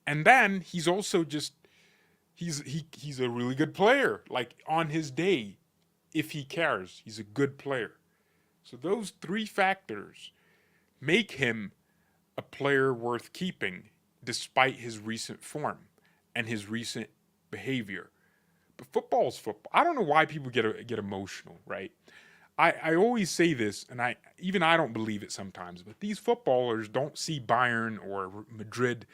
And then he's also just he's a really good player. Like on his day, if he cares, he's a good player. So those three factors make him a player worth keeping despite his recent form and his recent behavior. But football's football. I don't know why people get emotional, right? I always say this, and I don't believe it sometimes, but these footballers don't see Bayern or Madrid.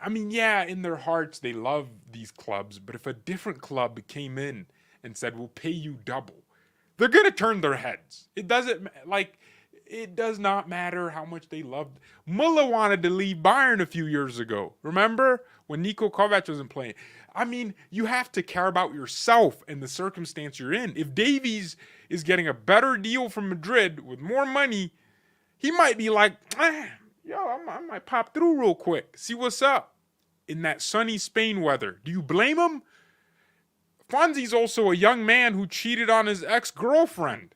I mean, yeah, in their hearts they love these clubs, but if a different club came in and said, "We'll pay you double," they're gonna turn their heads. It does not matter how much they loved. Muller wanted to leave Bayern a few years ago. Remember when Niko Kovac wasn't playing? I mean, you have to care about yourself and the circumstance you're in. If Davies is getting a better deal from Madrid with more money, he might be like, I might pop through real quick, see what's up in that sunny Spain weather. Do you blame him? Fonzie's also a young man who cheated on his ex-girlfriend.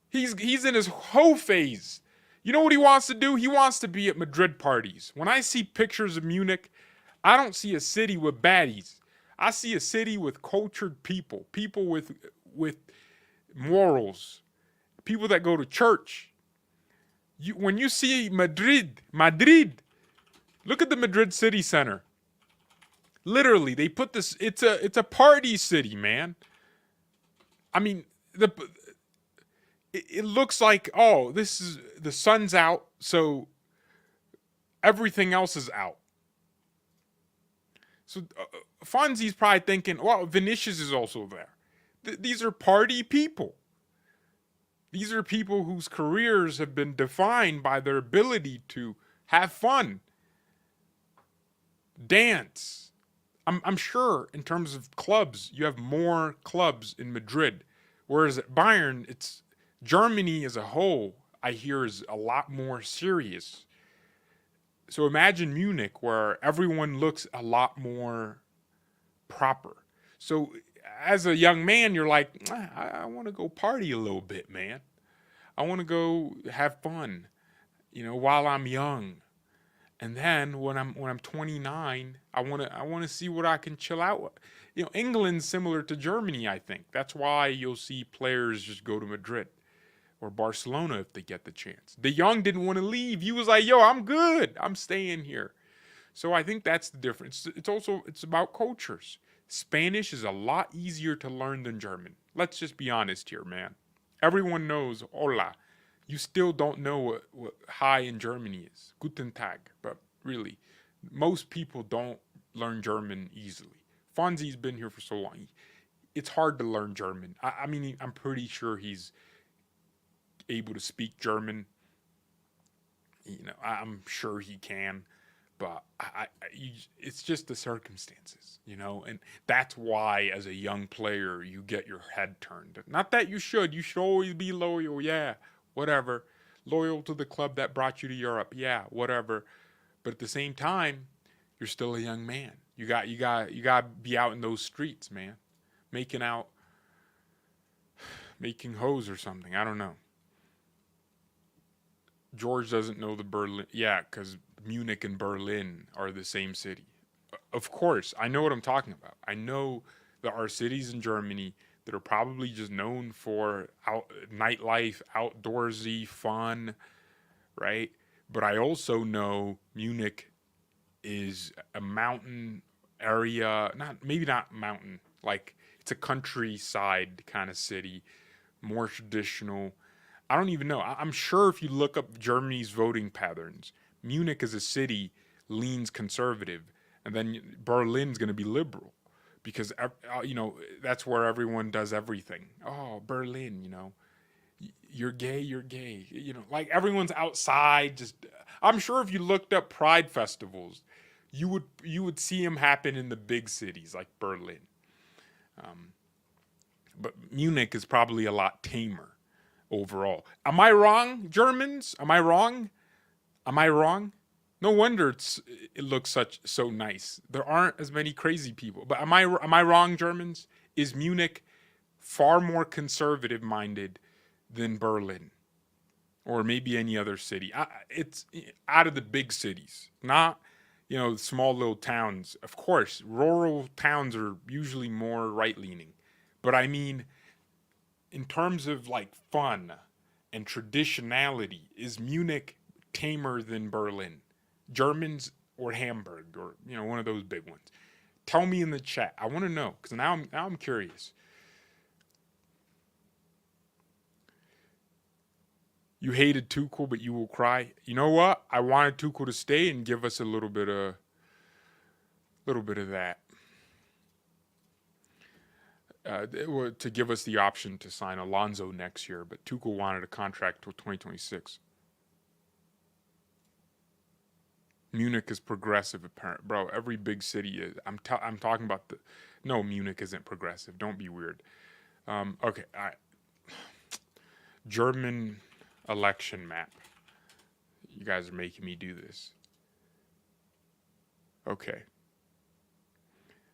He's in his hoe phase. You know what he wants to do? He wants to be at Madrid parties. When I see pictures of Munich, I don't see a city with baddies. I see a city with cultured people, people with morals, people that go to church. When you see Madrid, look at the Madrid city center. Literally, they put this. It's a party city, man. I mean, it looks like, this is the sun's out, so everything else is out. So Fonzie's probably thinking, well, Vinicius is also there. These are party people. These are people whose careers have been defined by their ability to have fun, dance. I'm sure in terms of clubs, you have more clubs in Madrid, whereas at Bayern, it's Germany as a whole, I hear, is a lot more serious. So imagine Munich, where everyone looks a lot more proper. So as a young man, you're like, I want to go party a little bit, man. I want to go have fun, while I'm young. And then when I'm 29, I want to see what I can chill out with. England's similar to Germany, I think. That's why you'll see players just go to Madrid or Barcelona if they get the chance. De Jong didn't want to leave. He was like, I'm good. I'm staying here. So I think that's the difference. It's about cultures. Spanish is a lot easier to learn than German. Let's just be honest here, man. Everyone knows hola. You still don't know what hi in Germany is. Guten Tag. But really, most people don't learn German easily. Fonzie's been here for so long. It's hard to learn German. I mean, I'm pretty sure he's able to speak German. I'm sure he can. But it's just the circumstances, and that's why as a young player you get your head turned. Not that you should always be loyal, whatever. Loyal to the club that brought you to Europe, whatever. But at the same time, you're still a young man. You got to be out in those streets, man, making hoes or something. I don't know. George doesn't know the Berlin. Yeah, because Munich and Berlin are the same city. Of course, I know what I'm talking about. I know there are cities in Germany that are probably just known for nightlife, outdoorsy fun, right? But I also know Munich is a mountain area, maybe not mountain, like it's a countryside kind of city, more traditional. I don't even know. I'm sure if you look up Germany's voting patterns, Munich as a city leans conservative, and then Berlin's going to be liberal because, that's where everyone does everything. Oh, Berlin, you're gay. Like everyone's outside. I'm sure if you looked up pride festivals, you would see him happen in the big cities like Berlin. But Munich is probably a lot tamer overall. Am I wrong, Germans? Am I wrong? Am I wrong? No wonder it looks so nice. There aren't as many crazy people. But am I wrong, Germans? Is Munich far more conservative minded than Berlin or maybe any other city? It's out of the big cities, not small little towns. Of course, rural towns are usually more right leaning, but I mean, in terms of like fun and traditionality, is Munich tamer than Berlin? Germans or Hamburg or one of those big ones? Tell me in the chat. I want to know because now I'm curious. You hated Tuchel, but you will cry. You know what? I wanted Tuchel to stay and give us a little bit of that. To give us the option to sign Alonso next year, but Tuchel wanted a contract till 2026. Munich is progressive, apparent, bro. Every big city is. I'm talking about the. No, Munich isn't progressive. Don't be weird. Okay, all right. German election map. You guys are making me do this. Okay.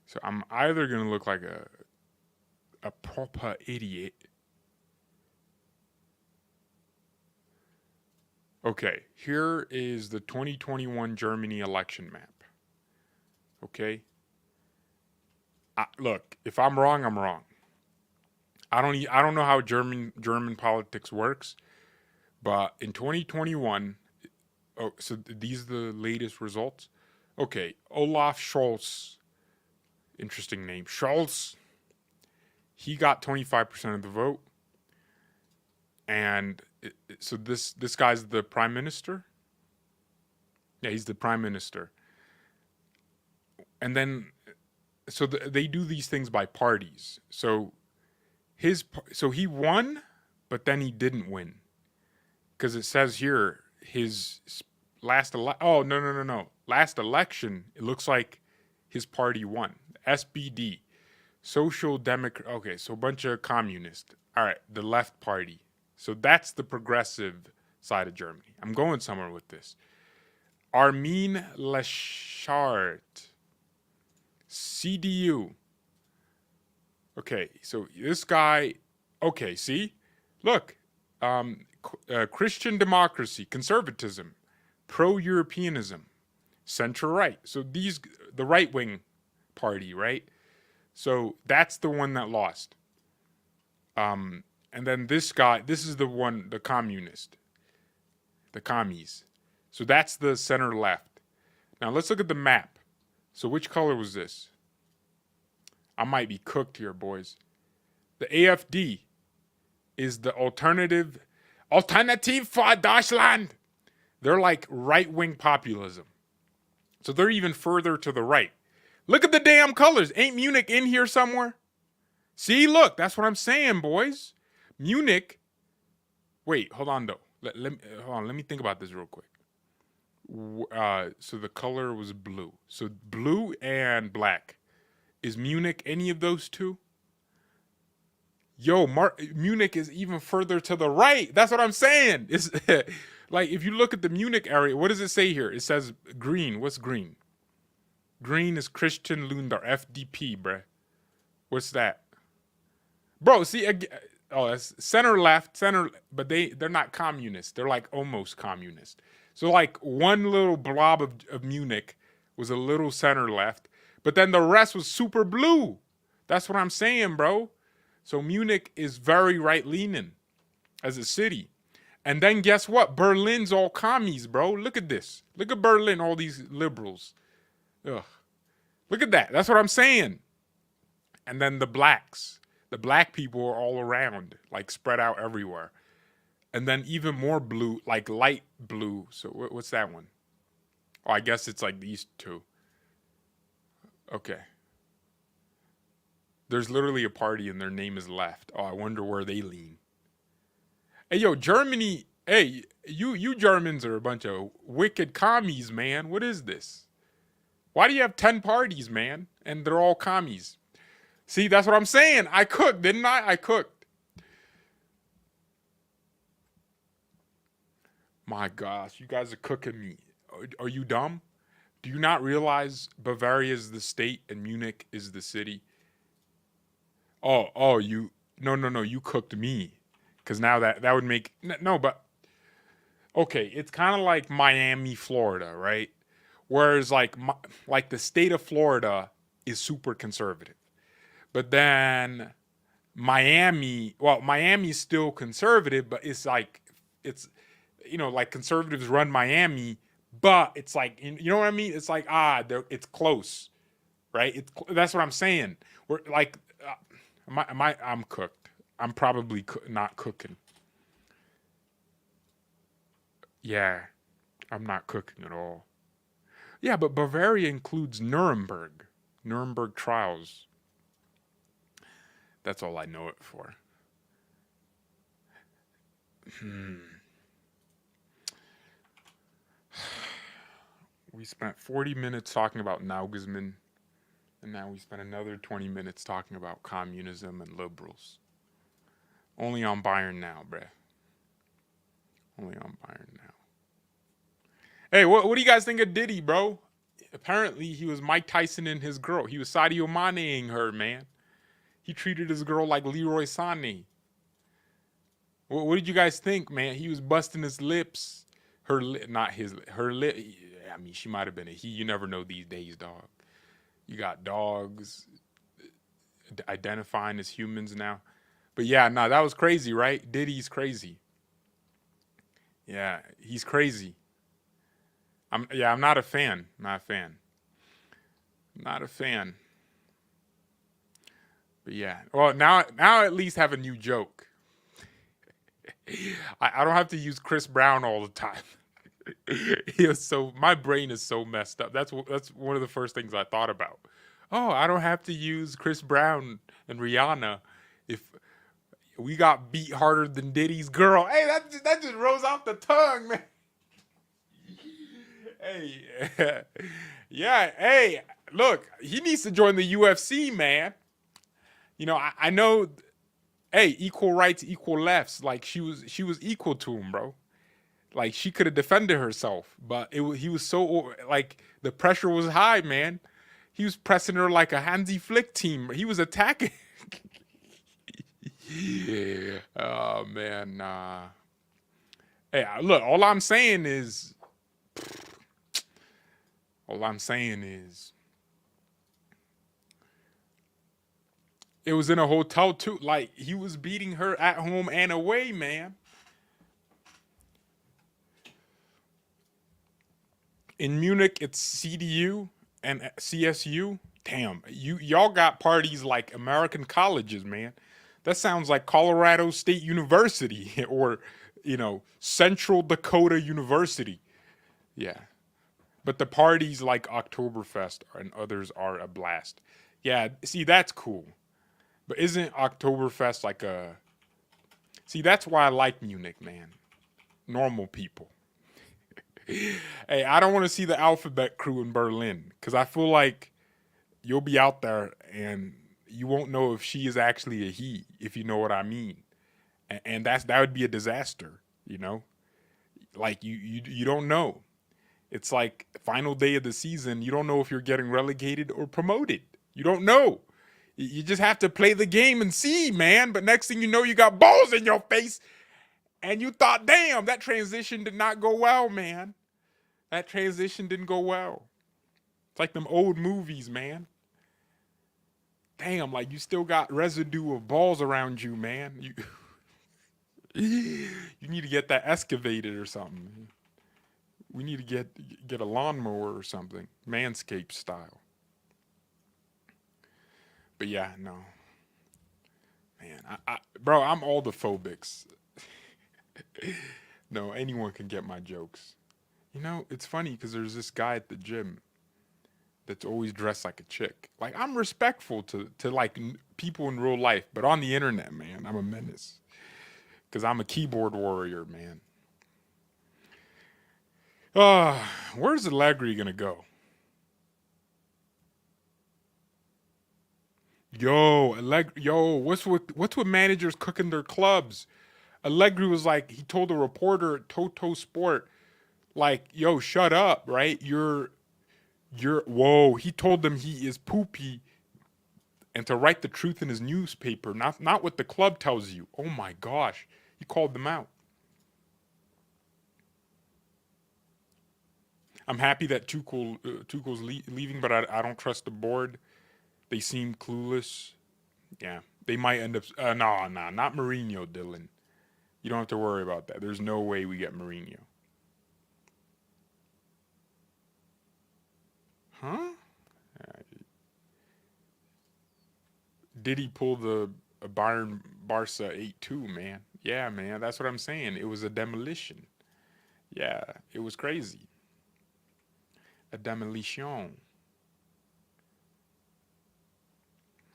So I'm either gonna look like a proper idiot. Okay, here is the 2021 Germany election map. Okay? Look, if I'm wrong, I'm wrong. I don't know how German politics works, but in 2021, so these are the latest results. Okay, Olaf Scholz, interesting name, Scholz. He got 25% of the vote, and so this guy's the prime minister. Yeah, he's the prime minister. And then, so they do these things by parties. So he won, but then he didn't win, because it says here his last last election, it looks like his party won. SPD, Social Democrat. Okay, so a bunch of communists. All right, the left party. So that's the progressive side of Germany. I'm going somewhere with this. Armin Laschet, CDU. Okay, so this guy. Okay, see, look, Christian democracy, conservatism, pro-Europeanism, center-right. So the right-wing party, right? So that's the one that lost. And then this guy, this is the one, the communist, the commies. So that's the center left. Now let's look at the map. So which color was this? I might be cooked here, boys. The AfD is the Alternative for Deutschland. They're like right-wing populism. So they're even further to the right. Look at the damn colors. Ain't Munich in here somewhere? See, look, that's what I'm saying, boys. Munich. Wait, hold on though. Hold on. Let me think about this real quick. So the color was blue. So blue and black. Is Munich any of those two? Yo, Munich is even further to the right. That's what I'm saying. It's like if you look at the Munich area, what does it say here? It says green. What's green? Green is Christian Lundar, FDP, bruh. What's that? Bro, see, that's center left, but they're not communist. They're like almost communist. So like one little blob of Munich was a little center left, but then the rest was super blue. That's what I'm saying, bro. So Munich is very right-leaning as a city. And then guess what? Berlin's all commies, bro. Look at this. Look at Berlin, all these liberals. Ugh. Look at that. That's what I'm saying. And then the blacks. The black people are all around, like spread out everywhere. And then even more blue, like light blue. So what's that one? Oh, I guess it's like these two. Okay. There's literally a party and their name is left. Oh, I wonder where they lean. Hey, yo, Germany. Hey, you Germans are a bunch of wicked commies, man. What is this? Why do you have 10 parties, man? And they're all commies. See, that's what I'm saying. I cooked, didn't I? I cooked. My gosh, you guys are cooking me. Are you dumb? Do you not realize Bavaria is the state and Munich is the city? You no, you cooked me. Cuz now that would make no, but okay, it's kind of like Miami, Florida, right? Whereas like the state of Florida is super conservative. But then Miami's still conservative, but it's like conservatives run Miami, but it's like you know what I mean? It's like it's close, right? That's what I'm saying. We're like, I'm cooked. I'm probably not cooking. Yeah, I'm not cooking at all. Yeah, but Bavaria includes Nuremberg trials. That's all I know it for. We spent 40 minutes talking about Nagelsmann, and now we spent another 20 minutes talking about communism and liberals. Only on Bayern Now, bruh. Only on Bayern Now. Hey, what do you guys think of Diddy, bro? Apparently, he was Mike Tyson and his girl. He was Sadio Maneing her, man. He treated his girl like Leroy Sané. What did you guys think, man? He was busting his lips. Not his, her lip. I mean, she might have been a he. You never know these days, dog. You got dogs identifying as humans now. But yeah, no, that was crazy, right? Diddy's crazy. Yeah, he's crazy. I'm not a fan. Not a fan. Not a fan. But yeah. Well, now I at least have a new joke. I don't have to use Chris Brown all the time. My brain is so messed up. That's one of the first things I thought about. Oh, I don't have to use Chris Brown and Rihanna if we got beat harder than Diddy's girl. Hey, that just rolls off the tongue, man. Hey, yeah. Hey, look, he needs to join the UFC, man. I know. Hey, equal rights, equal lefts. Like she was equal to him, bro. Like she could have defended herself, but he was so like the pressure was high, man. He was pressing her like a Hansi Flick team. He was attacking. Oh man, nah. Hey, look, all I'm saying is it was in a hotel too. Like he was beating her at home and away, man. In Munich, it's CDU and CSU. Damn, y'all got parties like American colleges, man. That sounds like Colorado State University or Central Dakota University. Yeah. But the parties like Oktoberfest and others are a blast. Yeah, see, that's cool. But isn't Oktoberfest like a. See, that's why I like Munich, man. Normal people. Hey, I don't want to see the alphabet crew in Berlin because I feel like you'll be out there and you won't know if she is actually a he, if you know what I mean. And that would be a disaster, Like you don't know. It's like final day of the season. You don't know if you're getting relegated or promoted. You don't know. You just have to play the game and see, man. But next thing you know, you got balls in your face. And you thought, damn, that transition did not go well, man. That transition didn't go well. It's like them old movies, man. Damn, like you still got residue of balls around you, man. You need to get that excavated or something. We need to get a lawnmower or something, Manscaped style. But yeah, no, man, bro, I'm all the phobics. No, anyone can get my jokes. It's funny because there's this guy at the gym that's always dressed like a chick. Like I'm respectful to like people in real life, but on the internet, man, I'm a menace because I'm a keyboard warrior, man. Where's Allegri gonna go? What's with managers cooking their clubs? Allegri was like, he told a reporter at Toto Sport, like, yo, shut up, right? Whoa. He told them he is poopy and to write the truth in his newspaper, not what the club tells you. Oh my gosh. He called them out. I'm happy that Tuchel's leaving, but I don't trust the board. They seem clueless. Yeah, they might end up. No, not Mourinho, Dylan. You don't have to worry about that. There's no way we get Mourinho. Huh? Did he pull the Bayern Barca 8-2, man? Yeah, man. That's what I'm saying. It was a demolition. Yeah, it was crazy. A demolition.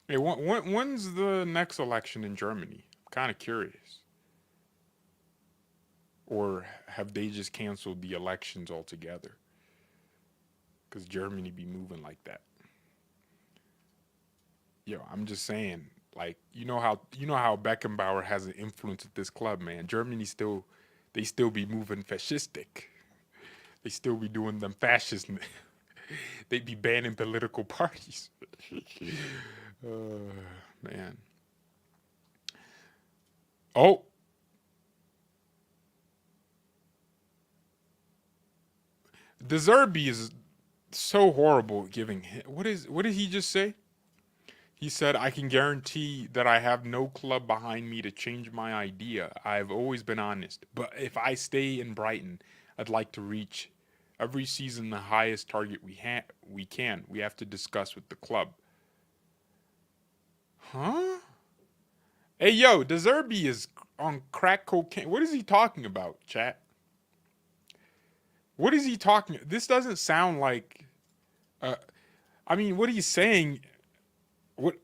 Hey, when's the next election in Germany? I'm kind of curious. Or have they just canceled the elections altogether? Because Germany be moving like that. Yo, I'm just saying, like, you know how Beckenbauer has an influence at this club, man. Germany they still be moving fascistic. They still be doing them fascist. They be banning political parties. Man. Oh, the Zerbi is so horrible at giving. What did he just say? He said, I can guarantee that I have no club behind me to change my idea. I've always been honest. But if I stay in Brighton, I'd like to reach every season the highest target we can. We have to discuss with the club. Huh? Hey, yo, De Zerbi is on crack cocaine. What is he talking about, chat? What is he talking? This doesn't sound like. Uh, I mean, what he's saying. What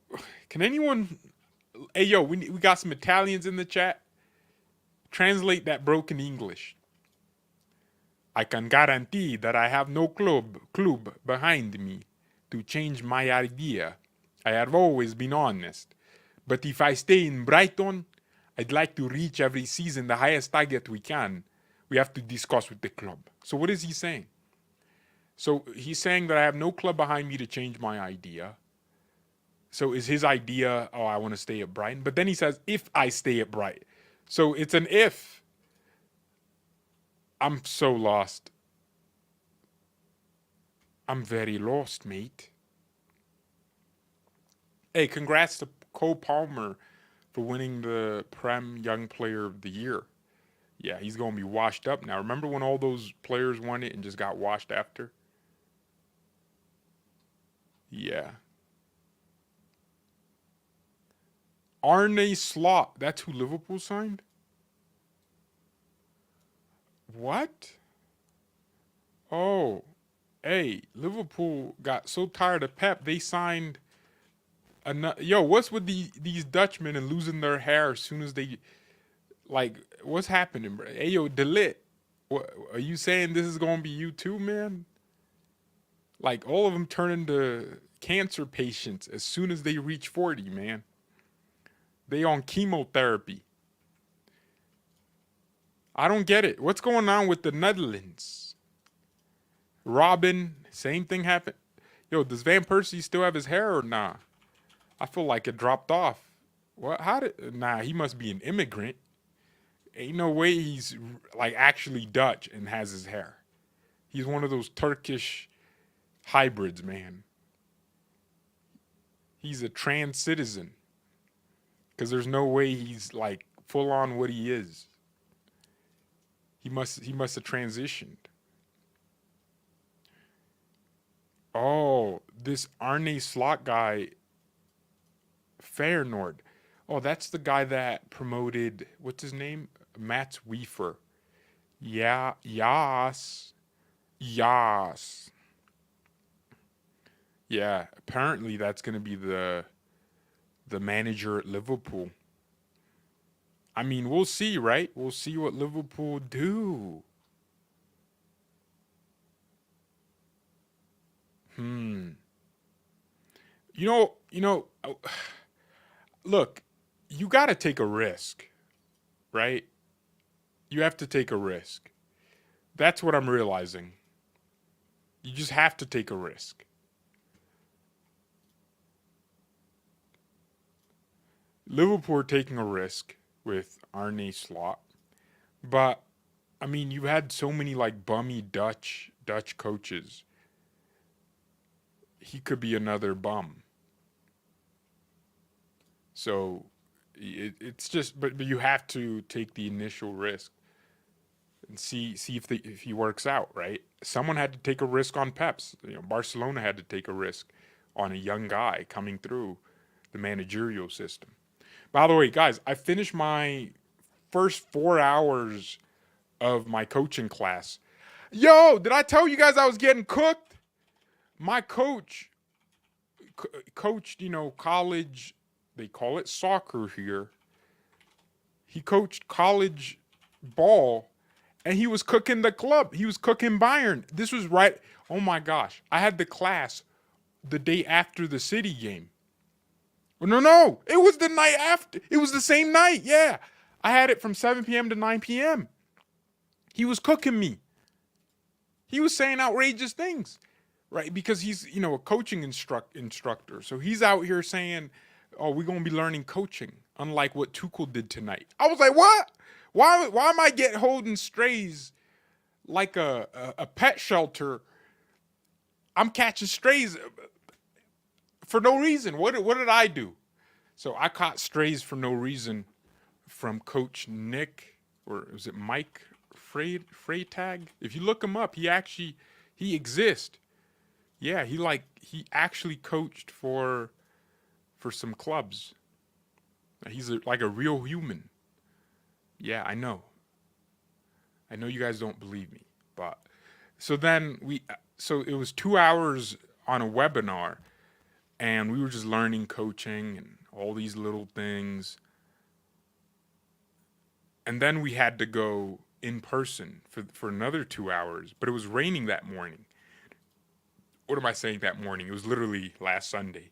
can anyone? Hey, yo, we got some Italians in the chat. Translate that broken English. I can guarantee that I have no club behind me to change my idea. I have always been honest. But if I stay in Brighton, I'd like to reach every season the highest target we can. We have to discuss with the club. So what is he saying? So he's saying that I have no club behind me to change my idea. So is his idea, oh, I want to stay at Brighton? But then he says, if I stay at Brighton. So it's an if. I'm so lost. I'm very lost, mate. Hey, congrats to Cole Palmer for winning the Prem Young Player of the Year. Yeah, he's going to be washed up now. Remember when all those players won it and just got washed after? Yeah. Arne Slot. That's who Liverpool signed? What? Oh. Hey, Liverpool got so tired of Pep, they signed yo, what's with these Dutchmen and losing their hair as soon as they like what's happening, bro? Hey yo, Delit. What are you saying this is gonna be you too, man? Like all of them turn into cancer patients as soon as they reach 40, man. They on chemotherapy. I don't get it. What's going on with the Netherlands? Robin, same thing happened. Yo, does Van Persie still have his hair or nah? I feel like it dropped off. What? How did? Nah, he must be an immigrant. Ain't no way he's like actually Dutch and has his hair. He's one of those Turkish hybrids, man. He's a trans citizen. Because there's no way he's like full on what he is. He must have transitioned. Oh, this Arne Slot guy, Feyenoord. Oh, that's the guy that promoted what's his name? Mats Weaver. Yeah, yas. Yas. Yeah, apparently that's gonna be the manager at Liverpool. I mean, we'll see, right? We'll see what Liverpool do. Hmm. You know, you know, look, you got to take a risk, right? You have to take a risk. That's what I'm realizing. You just have to take a risk. Liverpool are taking a risk with Arne Slot, but I mean, you had so many like bummy Dutch coaches. He could be another bum. So it's just, but you have to take the initial risk and see if he works out, right? Someone had to take a risk on Pep's. You know, Barcelona had to take a risk on a young guy coming through the managerial system. By the way, guys, I finished my first 4 hours of my coaching class. Yo, did I tell you guys I was getting cooked? My coach coached, college. They call it soccer here. He coached college ball, and he was cooking the club. He was cooking Bayern. This was right. Oh my gosh. I had the class the day after the City game. No. It was the night after. It was the same night. Yeah. I had it from 7 p.m. to 9 p.m. He was cooking me. He was saying outrageous things, right? Because he's, a coaching instructor. So he's out here saying, oh, we're going to be learning coaching, unlike what Tuchel did tonight. I was like, what? Why am I getting holding strays like a pet shelter? I'm catching strays for no reason. What did I do? So I caught strays for no reason from Coach Nick, or was it Mike Freytag? If you look him up, he exists. Yeah, he actually coached for some clubs. He's like a real human. Yeah, I know. I know you guys don't believe me, but so it was 2 hours on a webinar, and we were just learning coaching and all these little things. And then we had to go in person for another 2 hours, but it was raining that morning. What am I saying that morning? It was literally last Sunday.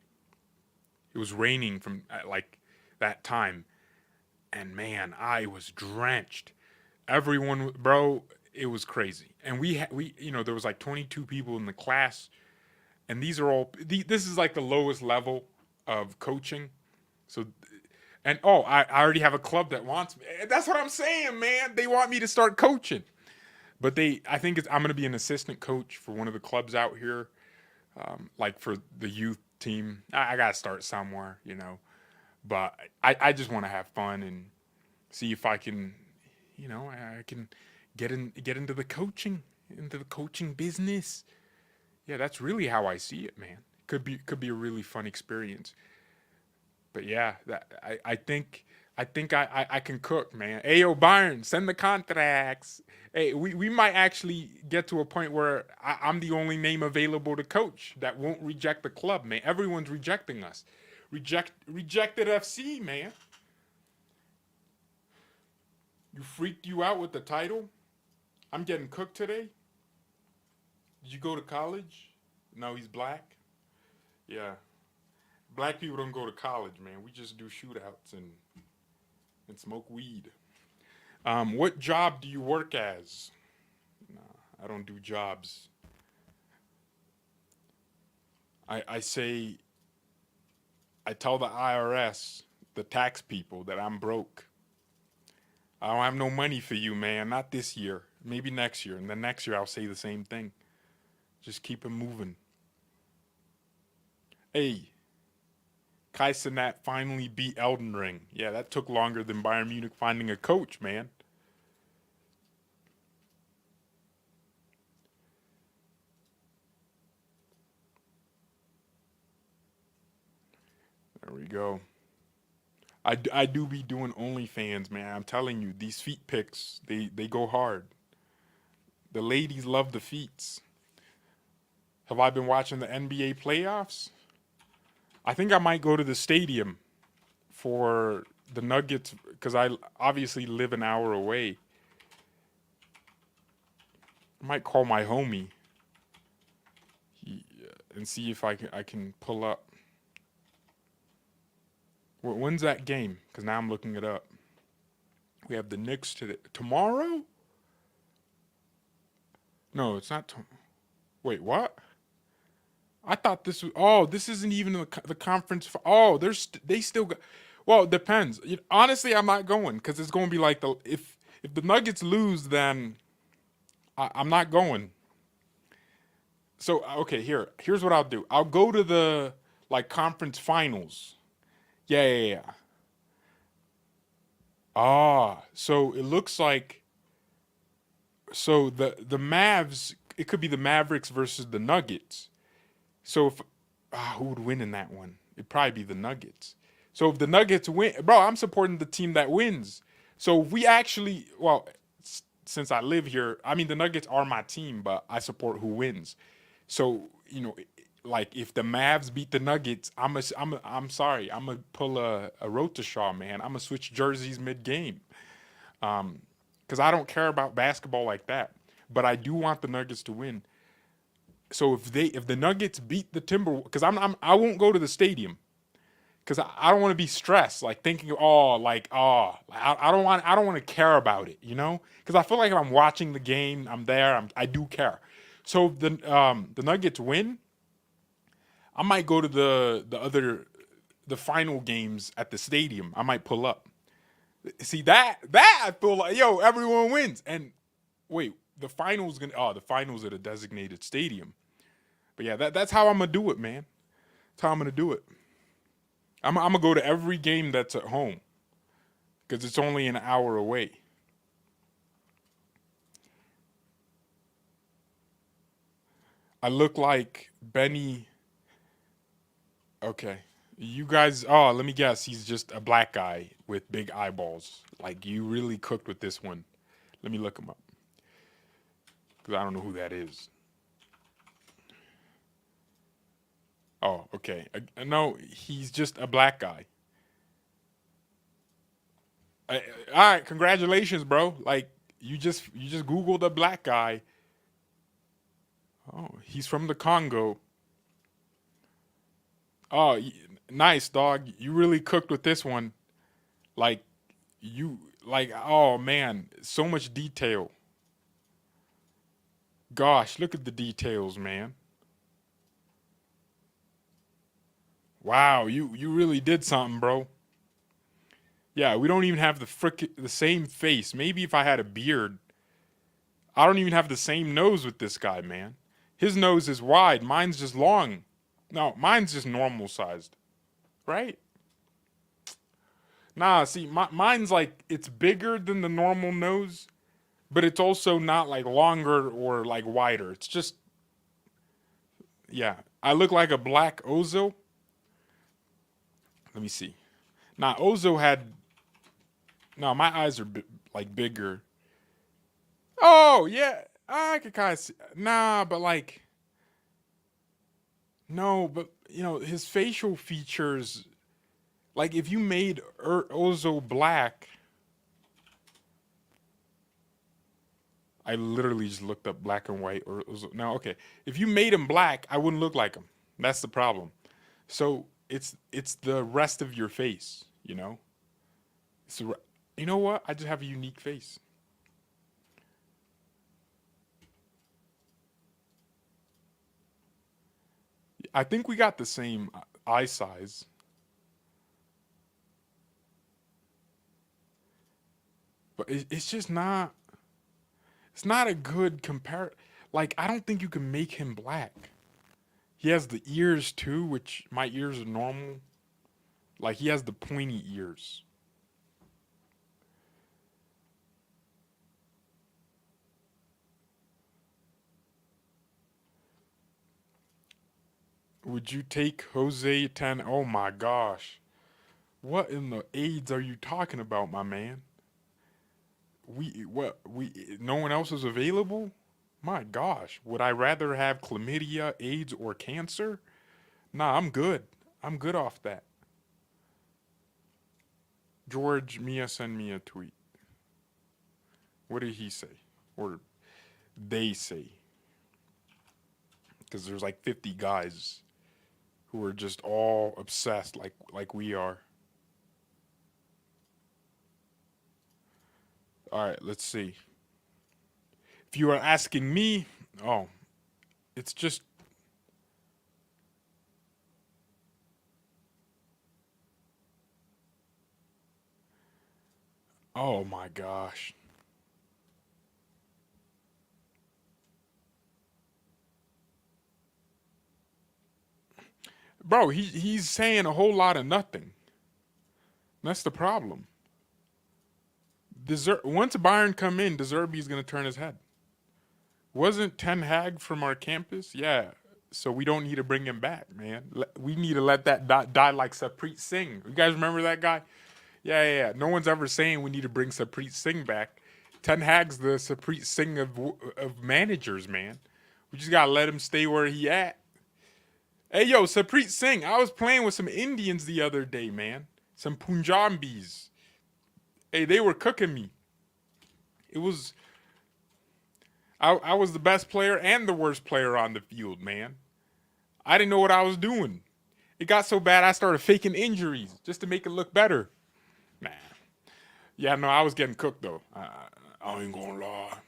It was raining from like that time. And man, I was drenched. Everyone, bro, it was crazy. And we there was like 22 people in the class, and these are all this is like the lowest level of coaching. So, and I already have a club that wants me. That's what I'm saying, man. They want me to start coaching, but I think I'm gonna be an assistant coach for one of the clubs out here, like for the youth team. I gotta start somewhere, but I just want to have fun and see if I can, I can get into the coaching business. Yeah, that's really how I see it, man. Could be a really fun experience. But yeah, I think I can cook, man. Hey, yo, Bayern, send the contracts. Hey, we might actually get to a point where I'm the only name available to coach that won't reject the club, man. Everyone's rejecting us. Rejected FC, man. You freaked you out with the title? I'm getting cooked today? Did you go to college? No, he's black? Yeah. Black people don't go to college, man. We just do shootouts and smoke weed. What job do you work as? Nah, I don't do jobs. I tell the IRS, the tax people, that I'm broke. I don't have no money for you, man. Not this year. Maybe next year. And then next year I'll say the same thing. Just keep it moving. Hey, Kai Cenat finally beat Elden Ring. Yeah, that took longer than Bayern Munich finding a coach, man. There we go. I do be doing OnlyFans, man. I'm telling you, these feet pics, they go hard. The ladies love the feets. Have I been watching the NBA playoffs? I think I might go to the stadium for the Nuggets because I obviously live an hour away. I might call my homie and see if I can pull up. When's that game? Because now I'm looking it up. We have the Knicks tomorrow. No, it's not. Wait, what? I thought this was. Oh, this isn't even the conference. Oh, they still got. Well, it depends. Honestly, I'm not going because it's going to be like if the Nuggets lose, then I'm not going. So okay, here's what I'll do. I'll go to the like conference finals. Yeah, yeah, yeah. Ah, so it looks like the Mavs. It could be the Mavericks versus the Nuggets. So if who would win in that one? It'd probably be the Nuggets. So if the Nuggets win, bro, I'm supporting the team that wins. So if we actually, well, since I live here, I mean the Nuggets are my team, but I support who wins. So like if the Mavs beat the Nuggets, I'm sorry, I'm gonna pull a Rotashaw, man. I'm gonna switch jerseys mid game, because I don't care about basketball like that. But I do want the Nuggets to win. So if the Nuggets beat the Timberwolves, because I won't go to the stadium because I don't want to be stressed, like thinking, I don't want to care about it, because I feel like if I'm watching the game, I'm there, I do care. So if the Nuggets win, I might go to the final games at the stadium. I might pull up. See that I feel like everyone wins. And wait, the finals at a designated stadium. But yeah, that's how I'm gonna do it, man. That's how I'm gonna do it. I'm gonna go to every game that's at home because it's only an hour away. I look like Benny. Okay, you guys. Oh, let me guess. He's just a black guy with big eyeballs. Like you really cooked with this one. Let me look him up because I don't know who that is. Oh, okay. No, he's just a black guy. All right, congratulations, bro. Like you just googled a black guy. Oh, he's from the Congo. Oh, nice, dog. You really cooked with this one. Like oh man, so much detail. Gosh, look at the details, man. Wow, you really did something, bro. Yeah, we don't even have the same face. Maybe if I had a beard, I don't even have the same nose with this guy, man. His nose is wide, mine's just long. No, mine's just normal sized, right? Nah, see, mine's like it's bigger than the normal nose, but it's also not like longer or like wider. It's just yeah. I look like a black Ozo. Let me see. Nah, Ozo had no. My eyes are like bigger. Oh yeah, I could kind of see. Nah, but like no, but his facial features. Like if you made Ozo black, I literally just looked up black and white. Or now, okay, if you made him black, I wouldn't look like him. That's the problem. So it's the rest of your face. So you know what? I just have a unique face. I think we got the same eye size, but it's just not. It's not a good compare. Like I don't think you can make him black. He has the ears too, which my ears are normal. Like he has the pointy ears. Would you take Jose Ten? Oh my gosh. What in the AIDS are you talking about, my man? No one else is available? My gosh. Would I rather have chlamydia, AIDS, or cancer? Nah, I'm good. I'm good off that. George Mia send me a tweet. What did he say? Or they say? Because there's like 50 guys who are just all obsessed like we are. All right, let's see. If you are asking me, oh, it's just, oh my gosh. Bro, he's saying a whole lot of nothing. That's the problem. Once Bayern come in, Deserby's gonna turn his head. Wasn't Ten Hag from our campus? Yeah. So we don't need to bring him back, man. We need to let that die like Sapreet Singh. You guys remember that guy? Yeah, yeah, yeah. No one's ever saying we need to bring Sapreet Singh back. Ten Hag's the Sapreet Singh of managers, man. We just gotta let him stay where he at. Hey, yo, Sapreet Singh. I was playing with some Indians the other day, man. Some Punjabis. Hey, they were cooking me. It was I was the best player and the worst player on the field, man. I didn't know what I was doing. It got so bad I started faking injuries just to make it look better. Man. Yeah, no, I was getting cooked though. I ain't gonna lie.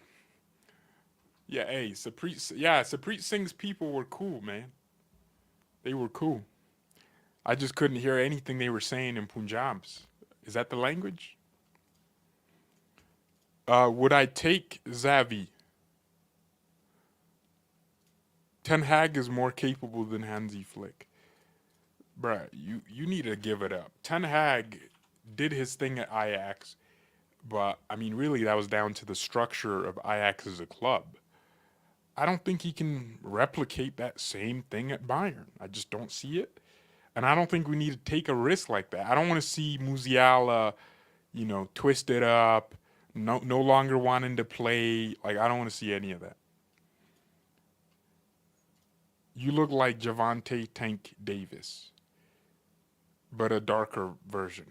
Yeah, hey, Sapreet Singh's people were cool, man. They were cool. I just couldn't hear anything they were saying in Punjabs. Is that the language? Would I take Xavi? Ten Hag is more capable than Hansi Flick. Bruh, you need to give it up. Ten Hag did his thing at Ajax, but I mean, really, that was down to the structure of Ajax as a club. I don't think he can replicate that same thing at Bayern. I just don't see it. And I don't think we need to take a risk like that. I don't want to see Musiala, twisted up, no longer wanting to play. Like, I don't want to see any of that. You look like Javante Tank Davis, but a darker version.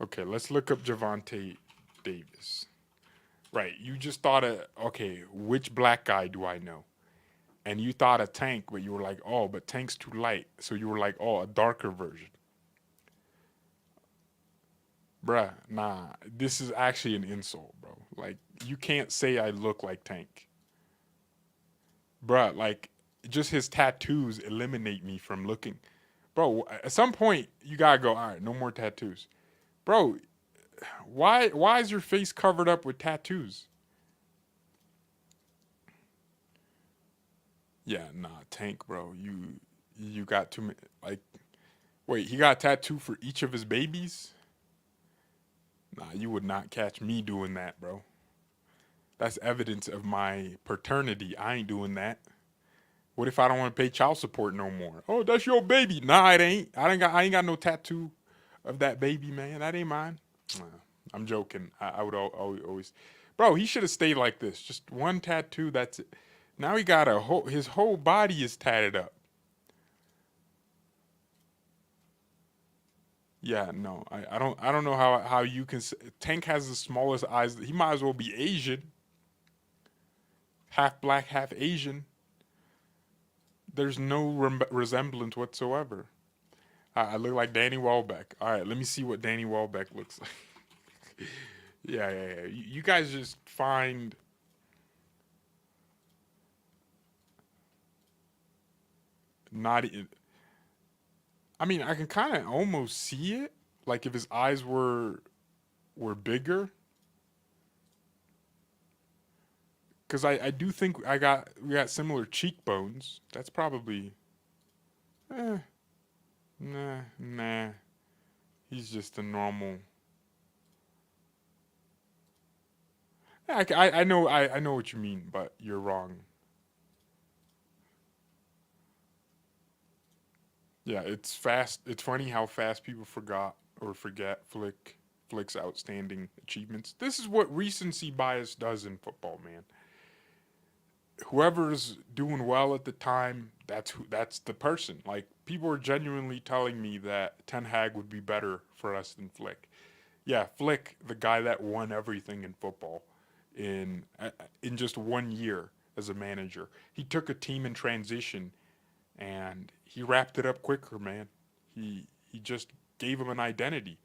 Okay, let's look up Javante Davis. Right, you just thought of, okay, which black guy do I know? And you thought of Tank, but you were like, oh, but Tank's too light. So you were like, oh, a darker version. Bruh, nah, this is actually an insult, bro. Like, you can't say I look like Tank. Bruh, like, just his tattoos eliminate me from looking. Bro, at some point, you gotta go, all right, no more tattoos. Bro, why is your face covered up with tattoos? Yeah, nah, Tank, bro. You got too many. Like, wait, he got a tattoo for each of his babies? Nah, you would not catch me doing that, bro. That's evidence of my paternity. I ain't doing that. What if I don't want to pay child support no more? Oh, that's your baby. Nah, it ain't. I ain't got no tattoo of that baby, man. That ain't mine. Nah, I'm joking. I would always. Bro, he should have stayed like this. Just one tattoo. That's it. Now he got his whole body is tatted up. Yeah, no, I don't know how you can. Tank has the smallest eyes. He might as well be Asian, half black, half Asian. There's no resemblance whatsoever. I look like Danny Welbeck. All right, let me see what Danny Welbeck looks like. Yeah, yeah, yeah. You guys just find not. I mean, I can kind of almost see it. Like if his eyes were bigger, because I do think we got similar cheekbones. That's probably eh, nah. He's just a normal. Yeah, I know what you mean, but you're wrong. Yeah, it's fast. It's funny how fast people forgot or forget Flick's outstanding achievements. This is what recency bias does in football, man. Whoever's doing well at the time, that's the person. Like people are genuinely telling me that Ten Hag would be better for us than Flick. Yeah, Flick, the guy that won everything in football in just 1 year as a manager. He took a team in transition and he wrapped it up quicker, man. He just gave him an identity.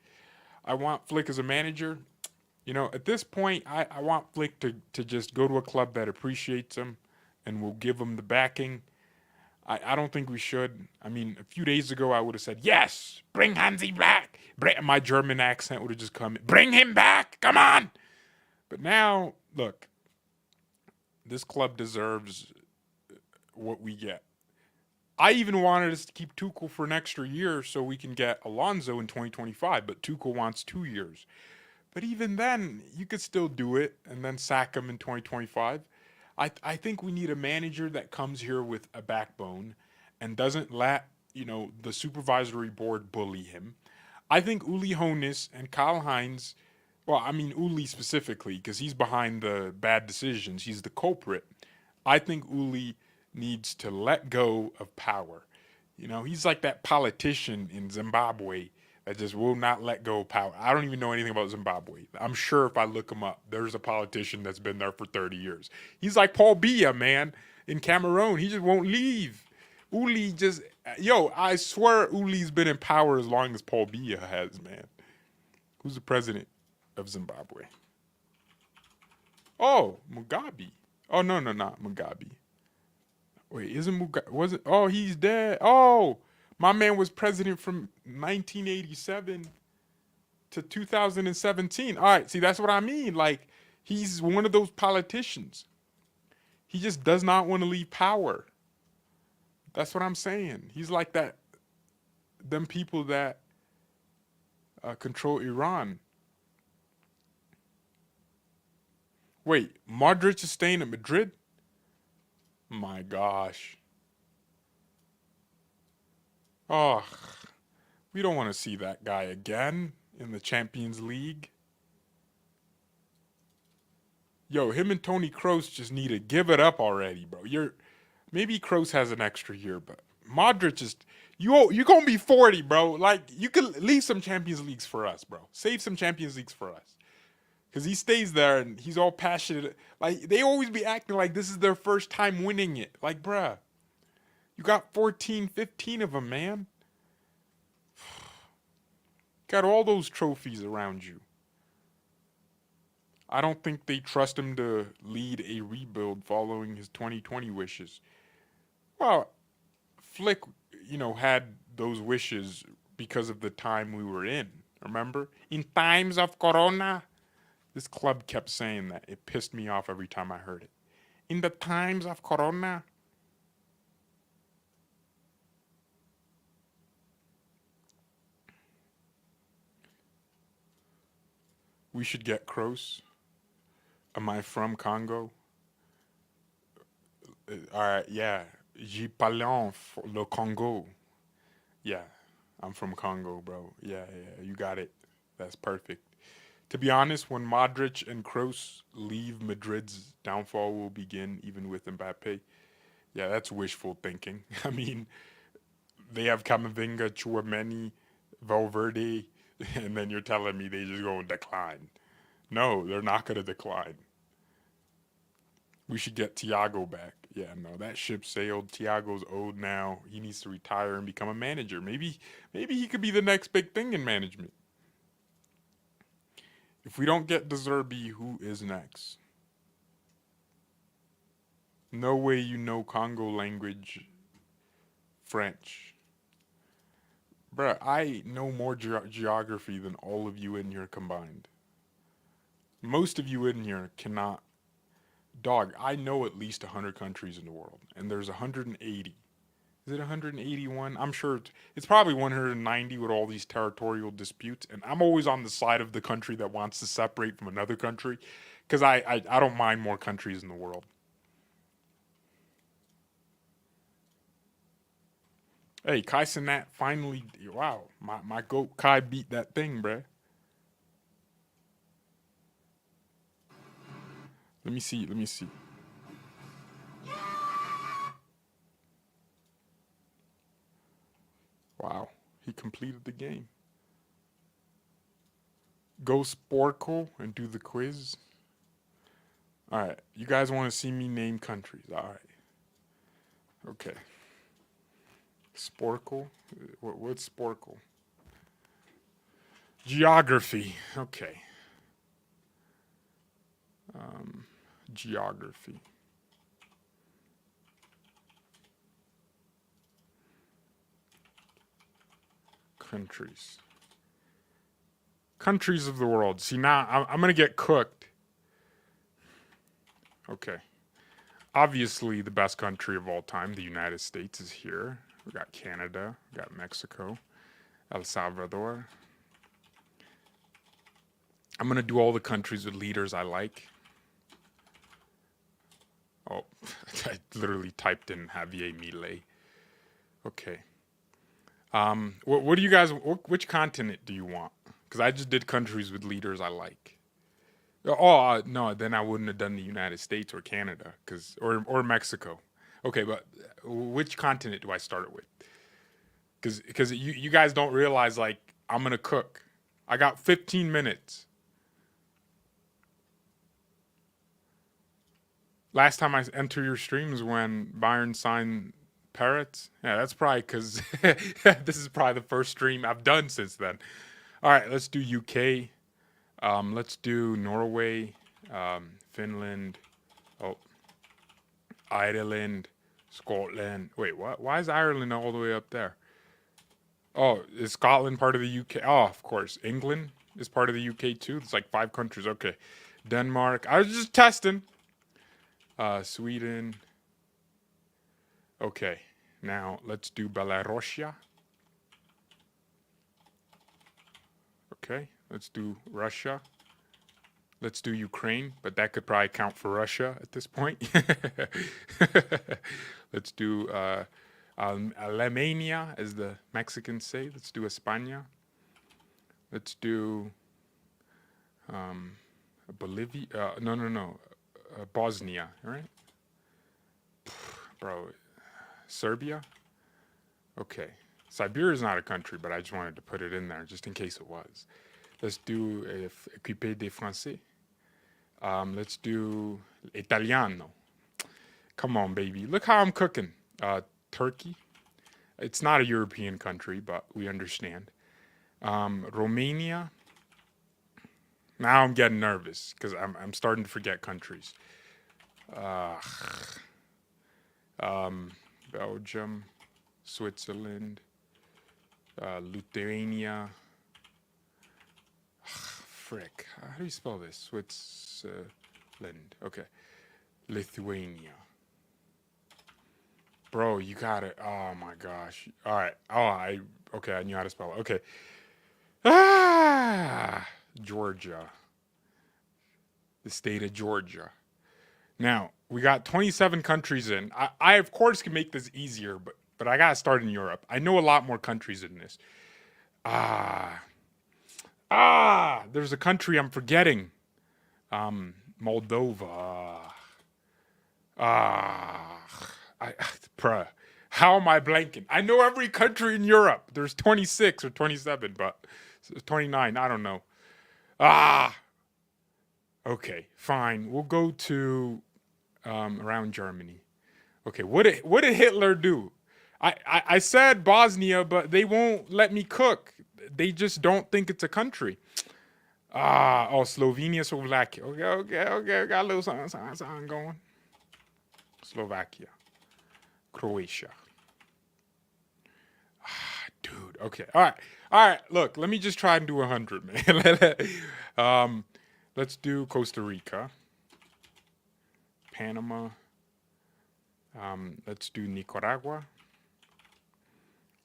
I want Flick as a manager. At this point, I want Flick to just go to a club that appreciates him and will give him the backing. I don't think we should. I mean, a few days ago, I would have said, yes, bring Hansi back. My German accent would have just come, bring him back. Come on. But now, look, this club deserves what we get. I even wanted us to keep Tuchel for an extra year so we can get Alonso in 2025, but Tuchel wants 2 years. But even then, you could still do it and then sack him in 2025. I think we need a manager that comes here with a backbone and doesn't let, the supervisory board bully him. I think Uli Hoeneß and Karl Heinz, well, I mean Uli specifically because he's behind the bad decisions. He's the culprit. I think Uli needs to let go of power. He's like that politician in Zimbabwe that just will not let go of power. I don't even know anything about Zimbabwe. I'm sure if I look him up, there's a politician that's been there for 30 years. He's like Paul Biya, man, in Cameroon. He just won't leave. Uli just, I swear Uli's been in power as long as Paul Biya has, man. Who's the president of Zimbabwe? Oh, Mugabe. Oh, no, not Mugabe. Wait, isn't Mugabe, was it? Oh, he's dead. Oh, my man was president from 1987 to 2017. All right, see, that's what I mean. Like, he's one of those politicians. He just does not want to leave power. That's what I'm saying. He's like that, them people that control Iran. Wait, Modric is staying at Madrid? My gosh. Oh, we don't want to see that guy again in the Champions League. Yo, him and Tony Kroos just need to give it up already, bro. Maybe Kroos has an extra year, but Modric is you gonna be 40, bro. Like, you could leave some Champions Leagues for us, bro. Save some Champions Leagues for us. Because he stays there and he's all passionate. Like, they always be acting like this is their first time winning it. Like, bruh, you got 14, 15 of them, man. Got all those trophies around you. I don't think they trust him to lead a rebuild following his 2020 wishes. Well, Flick, had those wishes because of the time we were in. Remember? In times of Corona. This club kept saying that. It pissed me off every time I heard it. In the times of Corona. We should get Kroos. Am I from Congo? All right, yeah. Je parle le Congo. Yeah, I'm from Congo, bro. Yeah, you got it. That's perfect. To be honest, when Modric and Kroos leave, Madrid's downfall will begin, even with Mbappe. Yeah, that's wishful thinking. I mean, they have Camavinga, Chouameni, Valverde, and then you're telling me they just going to decline. No, they're not going to decline. We should get Thiago back. Yeah, no, that ship sailed. Thiago's old now. He needs to retire and become a manager. Maybe he could be the next big thing in management. If we don't get De Zerbi, who is next? No way you know Congo language, French. Bruh, I know more geography than all of you in here combined. Most of you in here cannot. Dog, I know at least 100 countries in the world, and there's 180. Is it 181? I'm sure it's probably 190 with all these territorial disputes, and I'm always on the side of the country that wants to separate from another country, because I don't mind more countries in the world. Hey, Kai Cenat finally, wow, my goat Kai beat that thing, bruh. Let me see. Wow, he completed the game. Go Sporkle and do the quiz. All right, you guys want to see me name countries? All right. Okay. Sporkle. What's Sporkle? Geography. Okay. Geography. Countries. Countries of the world. See, now I'm going to get cooked. Okay. Obviously, the best country of all time, the United States, is here. We got Canada. We got Mexico. El Salvador. I'm going to do all the countries with leaders I like. Oh, I literally typed in Javier Milei. Okay. What do you guys, which continent do you want? Because I just did countries with leaders I like. Oh, no, then I wouldn't have done the United States or Canada, or Mexico. Okay, but which continent do I start with? Because you guys don't realize, like, I'm going to cook. I got 15 minutes. Last time I entered your streams when Bayern signed Parrots. Yeah, that's probably because this is probably the first stream I've done since then. All right, let's do UK. Let's do Norway, Finland, Ireland, Scotland. Wait, what? Why is Ireland all the way up there? Oh, is Scotland part of the UK? Oh, of course. England is part of the UK too. It's like 5 countries. Okay. Denmark. I was just testing. Sweden. Okay. Now let's do Belarusia. Okay. Let's do Russia. Let's do Ukraine, but that could probably count for Russia at this point. Let's do Alemania, as the Mexicans say. Let's do España. Let's do Bolivia. No. Bosnia, right? Bro, Serbia? Okay. Siberia is not a country, but I just wanted to put it in there just in case it was. Let's do Équipé des Français. Let's do Italiano. Come on, baby. Look how I'm cooking. Turkey. It's not a European country, but we understand. Romania. Now I'm getting nervous because I'm starting to forget countries. Belgium, Switzerland, Lithuania. Frick. How do you spell this? Switzerland. Okay. Lithuania. Bro, you got it. Oh my gosh. All right. Okay, I knew how to spell it. Okay. Georgia. The state of Georgia. Now, we got 27 countries in. I of course can make this easier, but I gotta start in Europe. I know a lot more countries in this. There's a country I'm forgetting. Moldova. How am I blanking? I know every country in Europe. There's 26 or 27, but 29. I don't know. Okay, fine. We'll go to around Germany. Okay, what did Hitler do? I said Bosnia, but they won't let me cook. They just don't think it's a country. Slovenia, Slovakia. Okay. Got a little something going. Slovakia. Croatia. Dude, okay. All right, look, let me just try and do 100, man. Let's do Costa Rica. Panama. Let's do Nicaragua.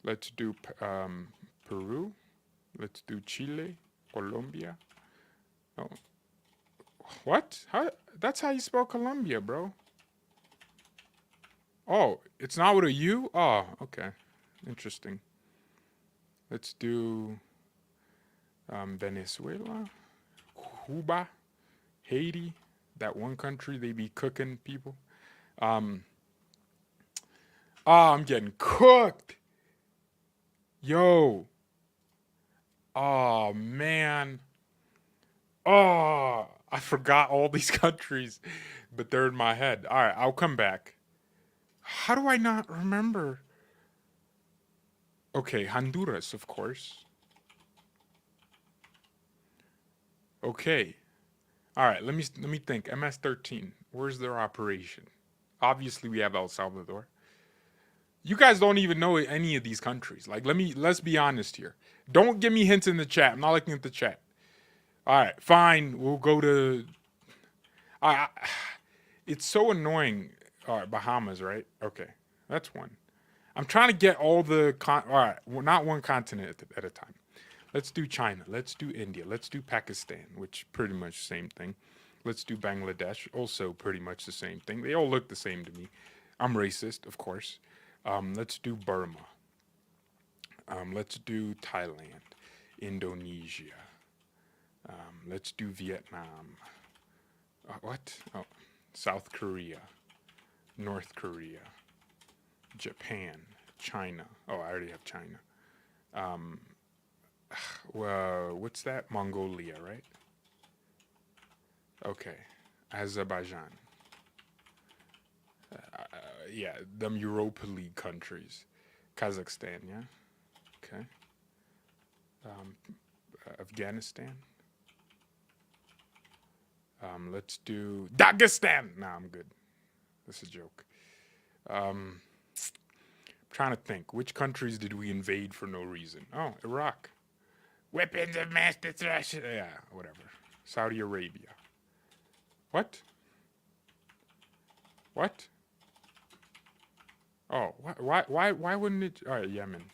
Let's do Peru. Let's do Chile. Colombia. Oh. What? That's how you spell Colombia, bro. Oh, it's not with a U? Oh, okay. Interesting. Let's do Venezuela, Cuba, Haiti. That one country they be cooking people. I'm getting cooked. Yo. Oh, man. Oh, I forgot all these countries, but they're in my head. All right, I'll come back. How do I not remember? Okay, Honduras, of course. Okay. All right, let me think. MS-13. Where's their operation? Obviously, we have El Salvador. You guys don't even know any of these countries. Like, let's be honest here. Don't give me hints in the chat. I'm not looking at the chat. All right, fine. We'll go to. I. It's so annoying. All right, Bahamas, right? Okay, that's one. I'm trying to get all the all right, well, not one continent at a time. Let's do China. Let's do India. Let's do Pakistan, which pretty much the same thing. Let's do Bangladesh, also pretty much the same thing. They all look the same to me. I'm racist, of course. Let's do Burma. Let's do Thailand, Indonesia. Let's do Vietnam. What? Oh, South Korea, North Korea, Japan, China. Oh, I already have China. Well, what's that? Mongolia, right? Okay. Azerbaijan. Yeah, them Europa League countries. Kazakhstan, yeah? Okay. Afghanistan. Let's do Dagestan. Nah, I'm good. This is a joke. Trying to think. Which countries did we invade for no reason? Oh, Iraq. Weapons of mass destruction. Yeah, whatever. Saudi Arabia. What? What? Oh, why wouldn't it? All right, Yemen.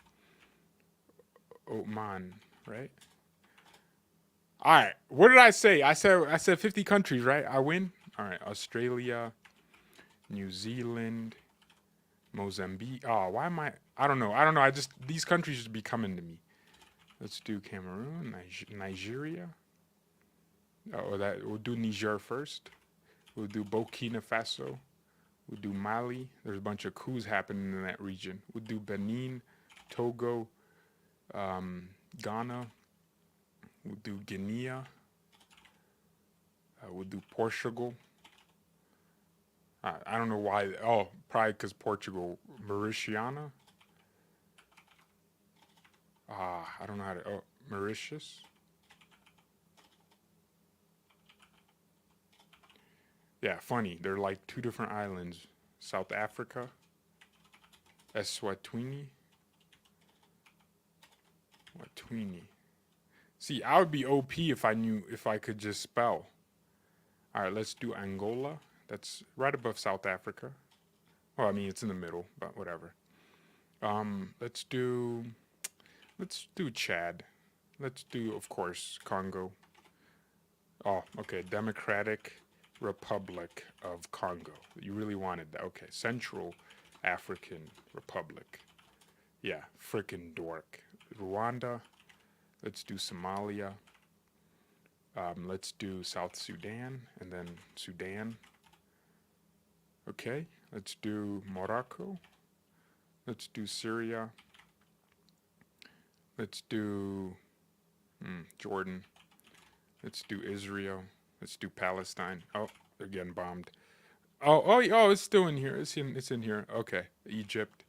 Oman, right? All right. What did I say? I said 50 countries, right? I win. All right. Australia, New Zealand, Mozambique. Oh, why am I don't know. I just these countries should be coming to me. Let's do Cameroon, Nigeria. Oh, that we'll do Niger first. We'll do Burkina Faso. We'll do Mali. There's a bunch of coups happening in that region. We'll do Benin, Togo, Ghana. We'll do Guinea. We'll do Portugal. I don't know why. Oh, probably because Portugal. Mauritiana. I don't know how to. Oh, Mauritius. Yeah, funny. They're like two different islands. South Africa. Eswatini. Watini. See, I would be OP if I could just spell. All right, let's do Angola. That's right above South Africa. Well, I mean it's in the middle, but whatever. Let's do Chad. Let's do, of course, Congo. Oh, okay, Democratic Republic of Congo. You really wanted that? Okay, Central African Republic. Yeah, frickin' dork. Rwanda. Let's do Somalia. Let's do South Sudan and then Sudan. Okay, let's do Morocco. Let's do Syria. Let's do Jordan. Let's do Israel. Let's do Palestine. Oh, they're getting bombed. Oh, it's still in here. It's in here. Okay, Egypt.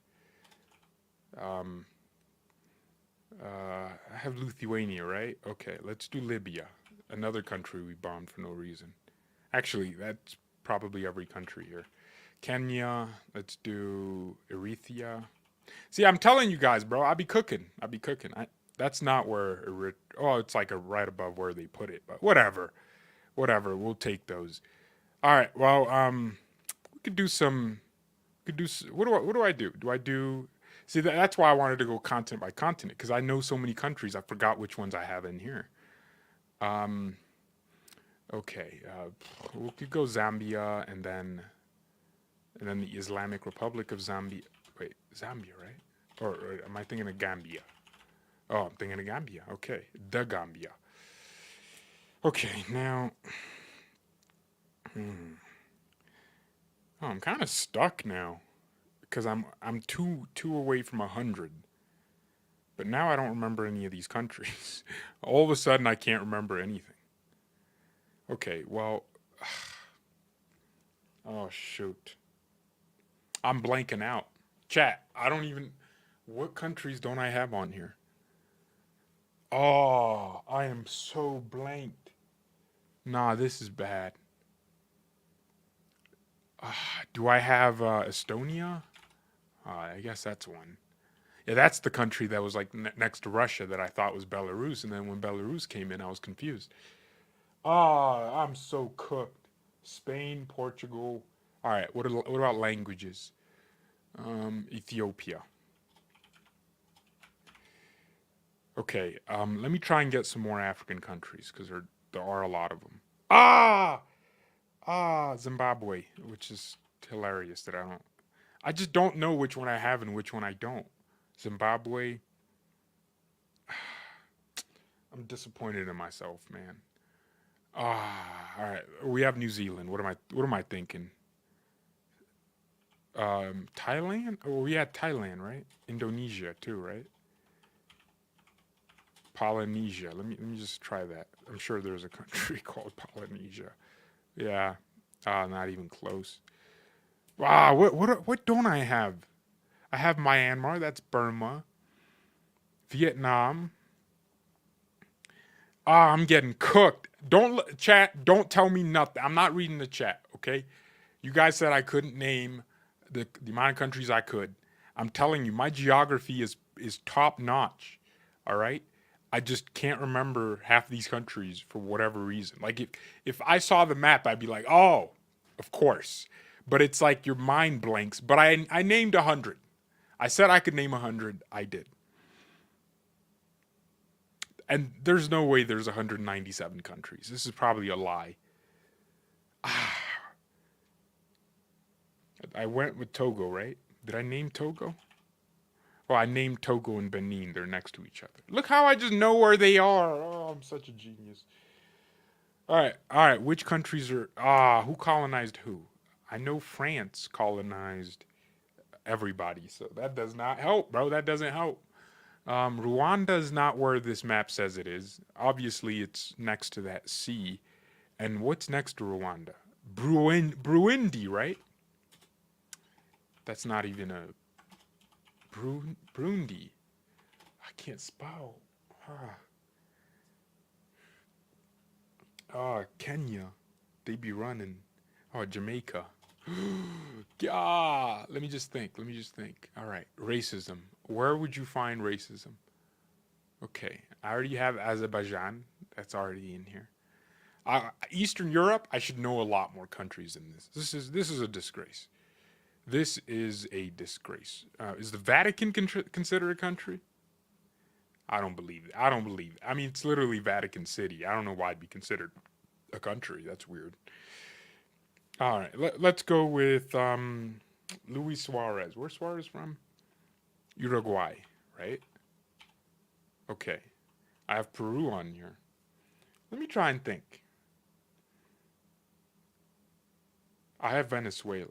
I have Lithuania, right? Okay, let's do Libya. Another country we bombed for no reason. Actually, that's probably every country here. Kenya. Let's do Eritrea. See, I'm telling you guys, bro. I be cooking. That's not where. Oh, it's like right above where they put it. But whatever. We'll take those. All right. Well, we could do some. What do I do? Do I do? See, that's why I wanted to go continent by continent because I know so many countries. I forgot which ones I have in here. Okay. We could go Zambia and then the Islamic Republic of Zambia. Wait, Zambia, right? Or am I thinking of Gambia? Oh, I'm thinking of Gambia. Okay, the Gambia. Okay, now. Oh, I'm kind of stuck now, because I'm two away from 100. But now I don't remember any of these countries. All of a sudden, I can't remember anything. Okay, well. Oh shoot. I'm blanking out. Chat. I don't even. What countries don't I have on here? Oh, I am so blanked. Nah, this is bad. Do I have Estonia? I guess that's one. Yeah, that's the country that was like next to Russia that I thought was Belarus, and then when Belarus came in, I was confused. I'm so cooked. Spain, Portugal. All right, what about languages? Ethiopia. Okay, let me try and get some more African countries because there are a lot of them. Ah, Zimbabwe, which is hilarious that I just don't know which one I have and which one I don't. Zimbabwe. I'm disappointed in myself, man. All right. We have New Zealand. What am I thinking? Thailand? Oh, we had Thailand, right? Indonesia too, right? Polynesia. Let me just try that. I'm sure there's a country called Polynesia. Yeah. Not even close. Wow, what don't I have? I have Myanmar, that's Burma. Vietnam. I'm getting cooked. Chat, don't tell me nothing. I'm not reading the chat, okay? You guys said I couldn't name the amount of countries I could. I'm telling you, my geography is top notch. All right? I just can't remember half these countries for whatever reason. Like if I saw the map, I'd be like, "Oh, of course." But it's like your mind blanks. But I named 100. I said I could name 100. I did. And there's no way there's 197 countries. This is probably a lie. I went with Togo, right? Did I name Togo? Well, I named Togo and Benin. They're next to each other. Look how I just know where they are. Oh, I'm such a genius. All right. Which countries are who colonized who? I know France colonized everybody, so that does not help, bro. That doesn't help. Rwanda is not where this map says it is. Obviously, it's next to that sea. And what's next to Rwanda? Burundi, right? That's not even a Burundi. I can't spell. Kenya. They be running. Oh, Jamaica. Yeah. Let me just think. All right. Racism. Where would you find racism? Okay. I already have Azerbaijan. That's already in here. Eastern Europe. I should know a lot more countries than this. This is a disgrace. This is a disgrace. Is the Vatican considered a country? I don't believe it. I don't believe it. I mean, it's literally Vatican City. I don't know why it'd be considered a country. That's weird. All right, let's go with Luis Suarez. Where's Suarez from? Uruguay, right? Okay. I have Peru on here. Let me try and think. I have Venezuela.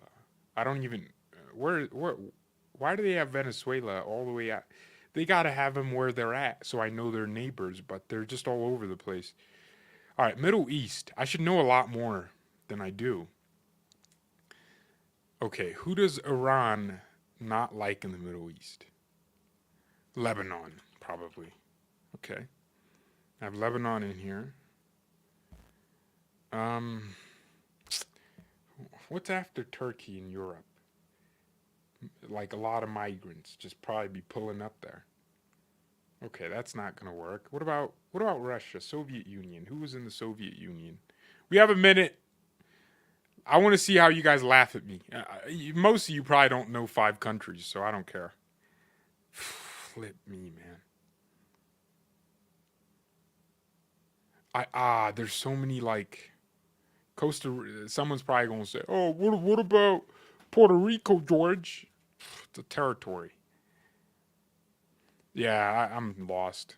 I don't even where why do they have Venezuela all the way out? They got to have them where they're at so I know they're neighbors, but they're just all over the place. All right, Middle East. I should know a lot more than I do. Okay, who does Iran not like in the Middle East? Lebanon, probably. Okay. I have Lebanon in here. Um, what's after Turkey in Europe? Like a lot of migrants just probably be pulling up there. Okay, that's not gonna work. What about Russia, Soviet Union? Who was in the Soviet Union? We have a minute. I want to see how you guys laugh at me. Most of you probably don't know 5 countries, so I don't care. Flip me, man. There's so many like Someone's probably gonna say, "Oh, what about Puerto Rico, George?" It's a territory. Yeah, I'm lost.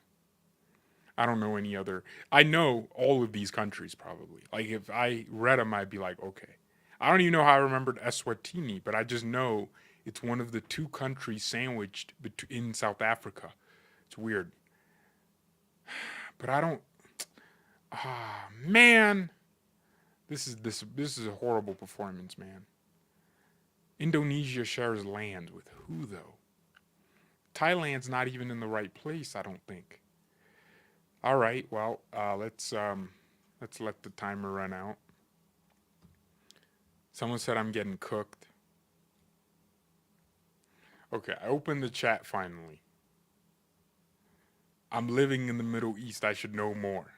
I don't know any other. I know all of these countries probably. Like if I read them, I'd be like, okay. I don't even know how I remembered Eswatini, but I just know it's one of the 2 countries sandwiched in South Africa. It's weird, but I don't. Man, this is a horrible performance, man. Indonesia shares land with who though? Thailand's not even in the right place, I don't think. All right, well, Let's let the timer run out. Someone said I'm getting cooked. Okay, I opened the chat finally. I'm living in the Middle East. I should know more.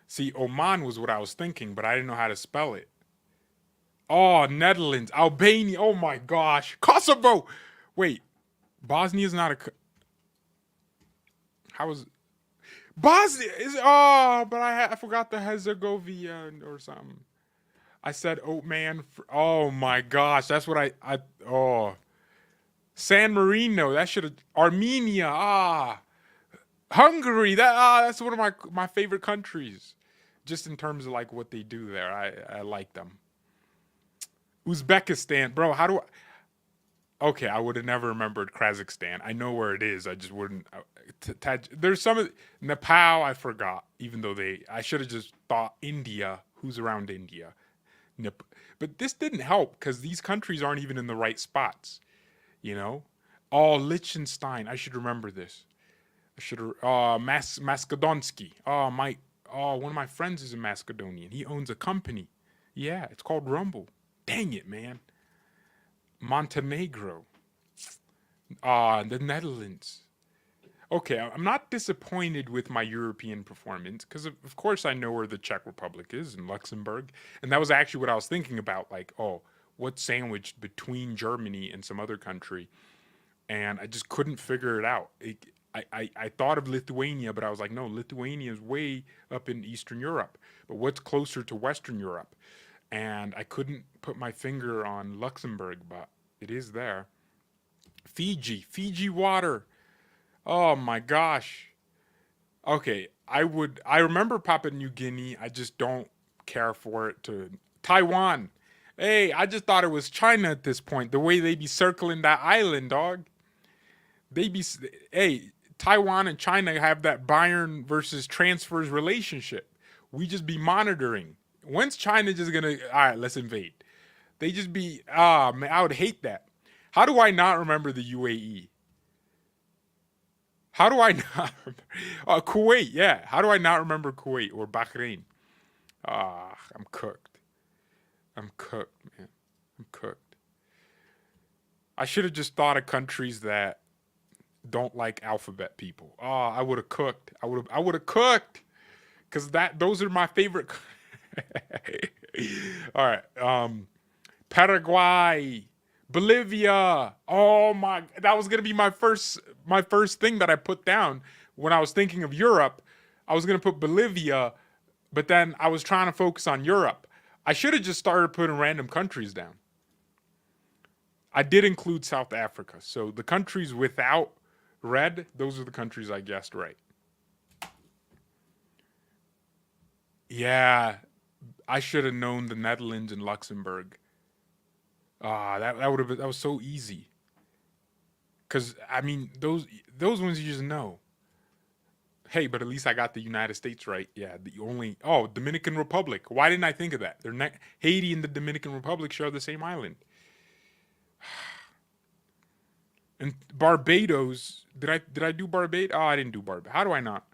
See, Oman was what I was thinking, but I didn't know how to spell it. Oh, Netherlands, Albania. Oh my gosh, Kosovo. Wait, Bosnia's not a. How was Bosnia? Is but I forgot the Herzegovina or something. I said, oh man. Oh my gosh, that's what I. Oh, San Marino. That should have. Armenia. Hungary. That's one of my favorite countries. Just in terms of like what they do there, I like them. Uzbekistan, bro. How do I? Okay, I would have never remembered Kazakhstan. I know where it is. I just wouldn't. There's some of Nepal. I forgot. Even though I should have just thought India. Who's around India? But this didn't help because these countries aren't even in the right spots. You know. Oh, Liechtenstein. I should remember this. I should. Macedonsky. One of my friends is a Macedonian. He owns a company. Yeah, it's called Rumble. Dang it, man. Montenegro. The Netherlands. Okay, I'm not disappointed with my European performance because, of course, I know where the Czech Republic is in Luxembourg. And that was actually what I was thinking about. Like, what's sandwiched between Germany and some other country? And I just couldn't figure it out. I thought of Lithuania, but I was like, no, Lithuania is way up in Eastern Europe. But what's closer to Western Europe? And I couldn't put my finger on Luxembourg, but it is there. Fiji water. Oh my gosh. Okay, I remember Papua New Guinea. I just don't care for it to Taiwan. Hey, I just thought it was China at this point. The way they be circling that island, dog. Taiwan and China have that Bayern versus transfers relationship. We just be monitoring. When's China just gonna, all right, let's invade? They just be, man, I would hate that. How do I not remember the UAE? How do I not remember? Kuwait, yeah. How do I not remember Kuwait or Bahrain? I'm cooked. I'm cooked, man. I'm cooked. I should have just thought of countries that don't like alphabet people. I would have cooked. I would have cooked. Cause those are my favorite. All right. Paraguay, Bolivia. Oh my, that was gonna be my first thing that I put down when I was thinking of Europe. I was gonna put Bolivia, but then I was trying to focus on Europe. I should have just started putting random countries down. I did include South Africa. So the countries without red, those are the countries I guessed right. Yeah, I should have known the Netherlands and Luxembourg. That was so easy. Cause I mean those ones you just know. Hey, but at least I got the United States right. Yeah, Dominican Republic. Why didn't I think of that? Haiti and the Dominican Republic share the same island. And Barbados, did I do Barbados? Oh, I didn't do Barbados. How do I not?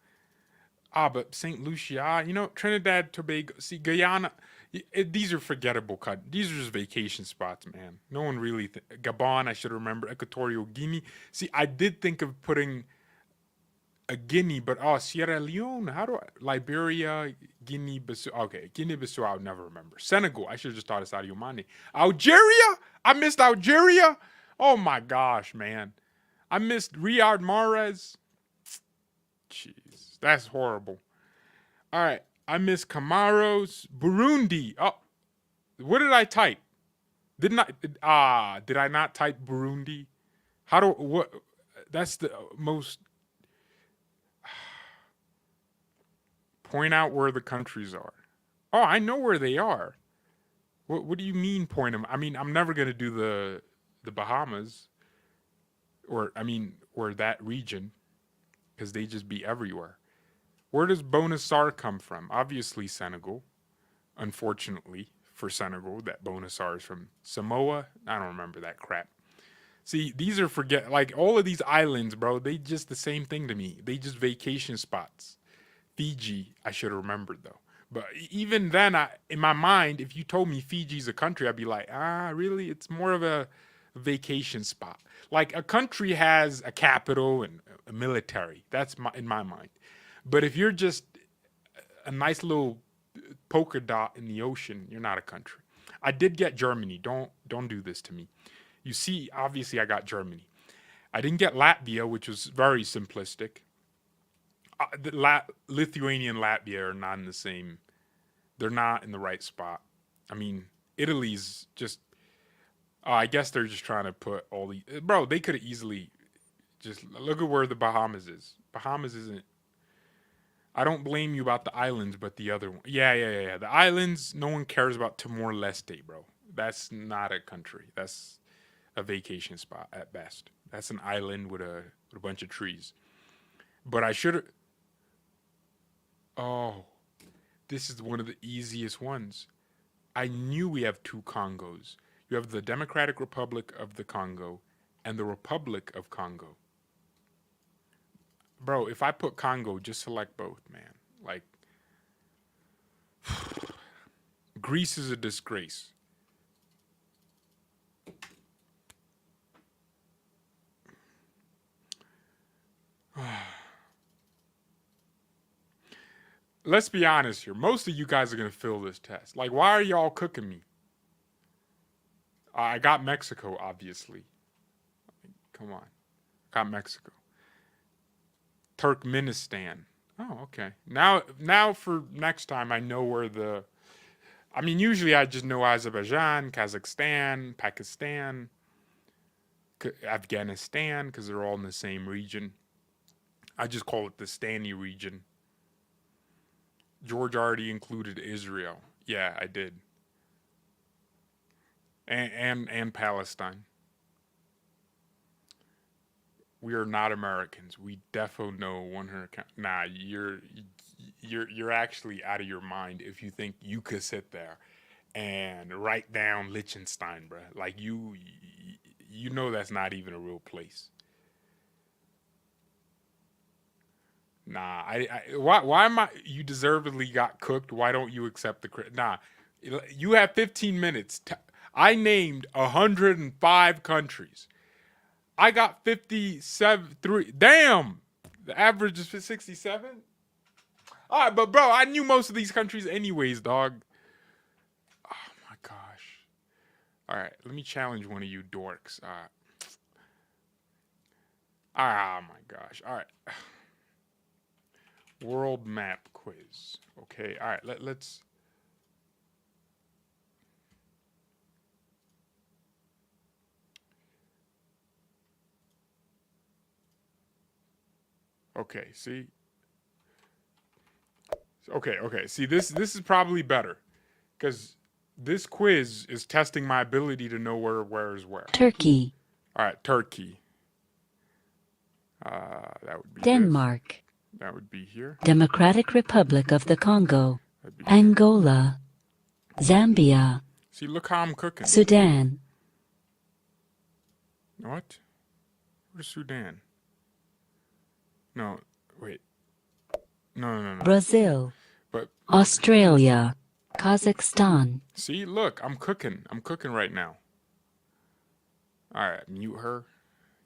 But St. Lucia, Trinidad, Tobago, see, Guyana, these are forgettable these are just vacation spots, man. No one really, Gabon, I should remember, Equatorial Guinea. See, I did think of putting a Guinea, but Sierra Leone, Liberia, Guinea-Bissau, okay, Guinea-Bissau, I'll never remember. Senegal, I should have just thought of Sadio Mane. Algeria, I missed Algeria. Oh my gosh, man. I missed Riyad Mahrez. Jeez, that's horrible. All right, I missed Camaros, Burundi. Oh, what did I type? Did I not type Burundi? That's the most. Point out where the countries are. Oh, I know where they are. What do you mean point them? I mean, I'm never gonna do the Bahamas, or that region, because they just be everywhere. Where does Bonasar come from? Obviously Senegal. Unfortunately for Senegal, that Bonasar is from Samoa. I don't remember that crap. See, these are all of these islands, bro. They just the same thing to me. They just vacation spots. Fiji, I should have remembered though. But even then, in my mind, if you told me Fiji's a country, I'd be like, really? It's more of a vacation spot. Like a country has a capital and a military. That's in my mind. But if you're just a nice little polka dot in the ocean, you're not a country. I did get Germany. Don't do this to me. You see, obviously I got Germany. I didn't get Latvia, which was very simplistic. Lithuania and Latvia are not in the same. They're not in the right spot. I mean, Italy's just. I guess they're just trying to put all the. Bro, they could have easily just look at where the Bahamas is. Bahamas isn't. I don't blame you about the islands, but the other one. Yeah. The islands, no one cares about Timor-Leste, bro. That's not a country. That's a vacation spot at best. That's an island with a bunch of trees. But I should have. Oh, this is one of the easiest ones. I knew we have two Congos. You have the Democratic Republic of the Congo and the Republic of Congo. Bro, if I put Congo, just select both, man. Like, Greece is a disgrace. Let's be honest here. Most of you guys are going to fail this test. Like, why are y'all cooking me? I got Mexico, obviously. Come on. Got Mexico. Turkmenistan. Oh, okay. Now for next time, I know where the... I mean, usually I just know Azerbaijan, Kazakhstan, Pakistan, Afghanistan, because they're all in the same region. I just call it the Stany region. George already included Israel. Yeah, I did. And Palestine. We are not Americans. We defo know 100. Nah, you're actually out of your mind if you think you could sit there and write down Liechtenstein, bruh. Like you know that's not even a real place. Nah, why am I? You deservedly got cooked. Why don't you accept the credit? Nah, you have 15 minutes. I named 105 countries. I got 57. Damn, the average is 67. All right, but bro, I knew most of these countries anyways, dog. Oh my gosh. All right, let me challenge one of you dorks. Oh my gosh. All right. World map quiz. Okay. All right. Let's. Okay. See. Okay. See, this is probably better, because this quiz is testing my ability to know where is where. Turkey. All right. Turkey. That would be Denmark. This. That would be here. Democratic Republic of the Congo. Angola. Zambia. See, look how I'm cooking. Sudan. What? Where's Sudan? No, wait. No. Brazil. But Australia. Kazakhstan. see, look, I'm cooking. I'm cooking right now. All right, mute her.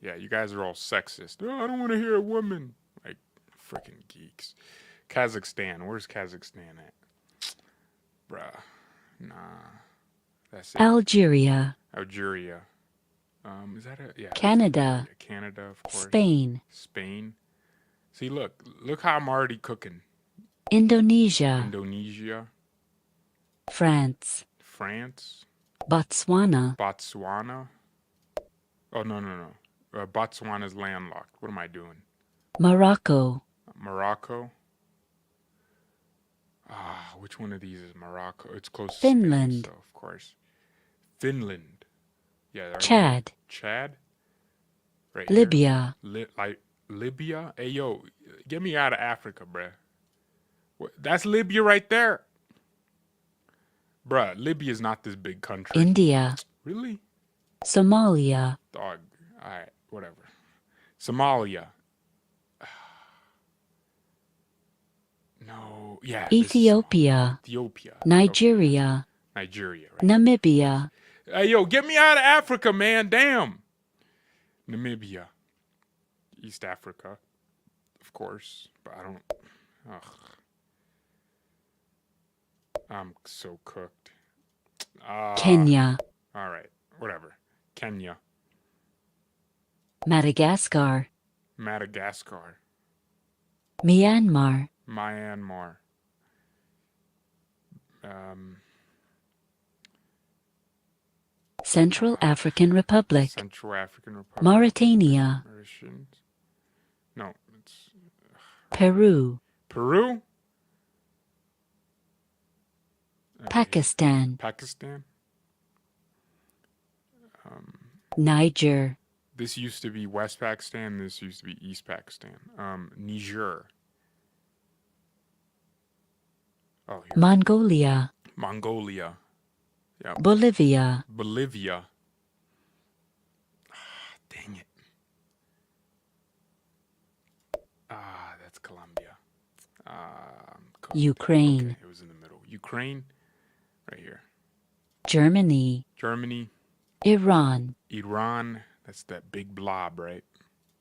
Yeah, you guys are all sexist. Oh, I don't want to hear a woman. Like, freaking geeks. Kazakhstan. Where's Kazakhstan at? Bruh. Nah. That's it. Algeria. Algeria. Is that it? Yeah. Canada. Yeah, Canada, of course. Spain. See, look how I'm already cooking. Indonesia. France. Botswana. Oh, no. Botswana's landlocked. What am I doing? Morocco. Which one of these is Morocco? It's close to Finland. Spain, so of course. Finland. Yeah. Chad. Right. Libya. Libya? Hey, yo, get me out of Africa, bruh. That's Libya right there. Bruh, Libya is not this big country. India. Really? Somalia. Dog. All right, whatever. Somalia. No. Yeah. Ethiopia. Ethiopia. Nigeria. Nigeria. Right? Namibia. Hey, yo, get me out of Africa, man. Damn. Namibia. East Africa. Of course. But I don't. Ugh. I'm so cooked. Kenya. All right. Whatever. Kenya. Madagascar. Madagascar. Myanmar. Myanmar. Central African Republic. Central African Republic. Mauritania. Mauritians. No, it's Peru. Peru. Pakistan. Pakistan. Niger. This used to be West Pakistan. This used to be East Pakistan. Niger. Oh, here. Mongolia. Mongolia. Yeah. Bolivia. Bolivia. Dang it. That's Colombia. Ukraine. Okay, it was in the middle. Ukraine. Right here. Germany. Germany. Iran. Iran. That's that big blob, right?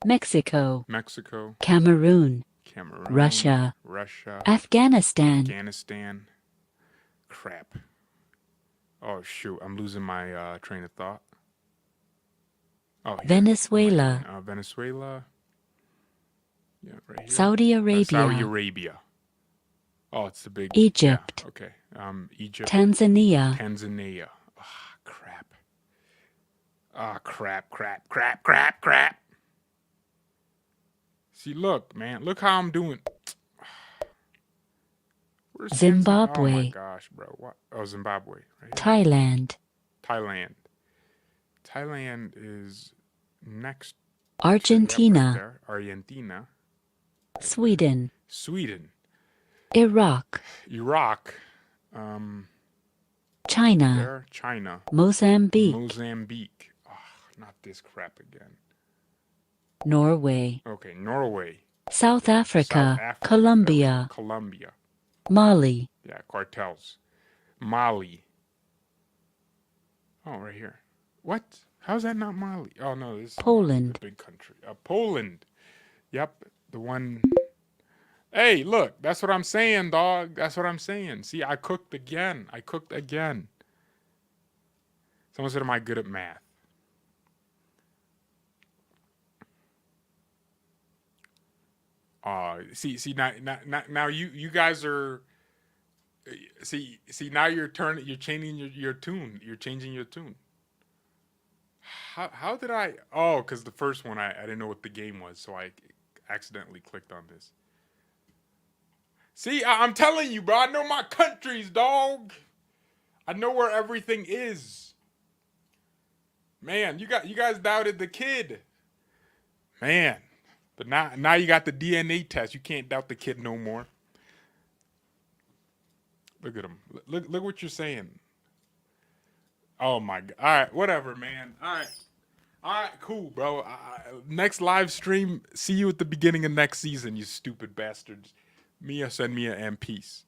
Mexico. Mexico. Cameroon. Cameroon. Russia. Russia. Afghanistan. Afghanistan. Crap. Oh, shoot. I'm losing my train of thought. Oh, here. Venezuela. Venezuela. Yeah, right here. Saudi Arabia. Saudi Arabia. Oh, it's the big... Egypt. Yeah, okay. Egypt. Tanzania. Tanzania. Ah, crap. Ah, crap. See, look, man. Look how I'm doing. Where's Zimbabwe. Oh, my gosh, bro. What? Oh, Zimbabwe. Right here. Thailand. Thailand is next. Argentina. Right there. Argentina. Sweden. Iraq. China. There. China. Mozambique. Oh, not this crap again. Norway. Okay, Norway. South Africa. Colombia. Mali. Yeah, cartels. Mali. Oh, right here. What? How's that not Mali? Oh, no, this is Poland. the big country. Poland. Yep, the one. Hey, look, that's what I'm saying, dog. That's what I'm saying. See, I cooked again. Someone said, am I good at math? See, now you guys are. See, now you're changing your tune. You're changing your tune. How did I? Oh, because the first one I didn't know what the game was, so I accidentally clicked on this. See, I'm telling you, bro. I know my countries, dog. I know where everything is. Man, you guys doubted the kid. Man, but now you got the DNA test. You can't doubt the kid no more. Look at him. Look what you're saying. Oh my God. All right, whatever, man. All right, cool, bro. Next live stream. See you at the beginning of next season, you stupid bastards. Mia, send Mia, and peace.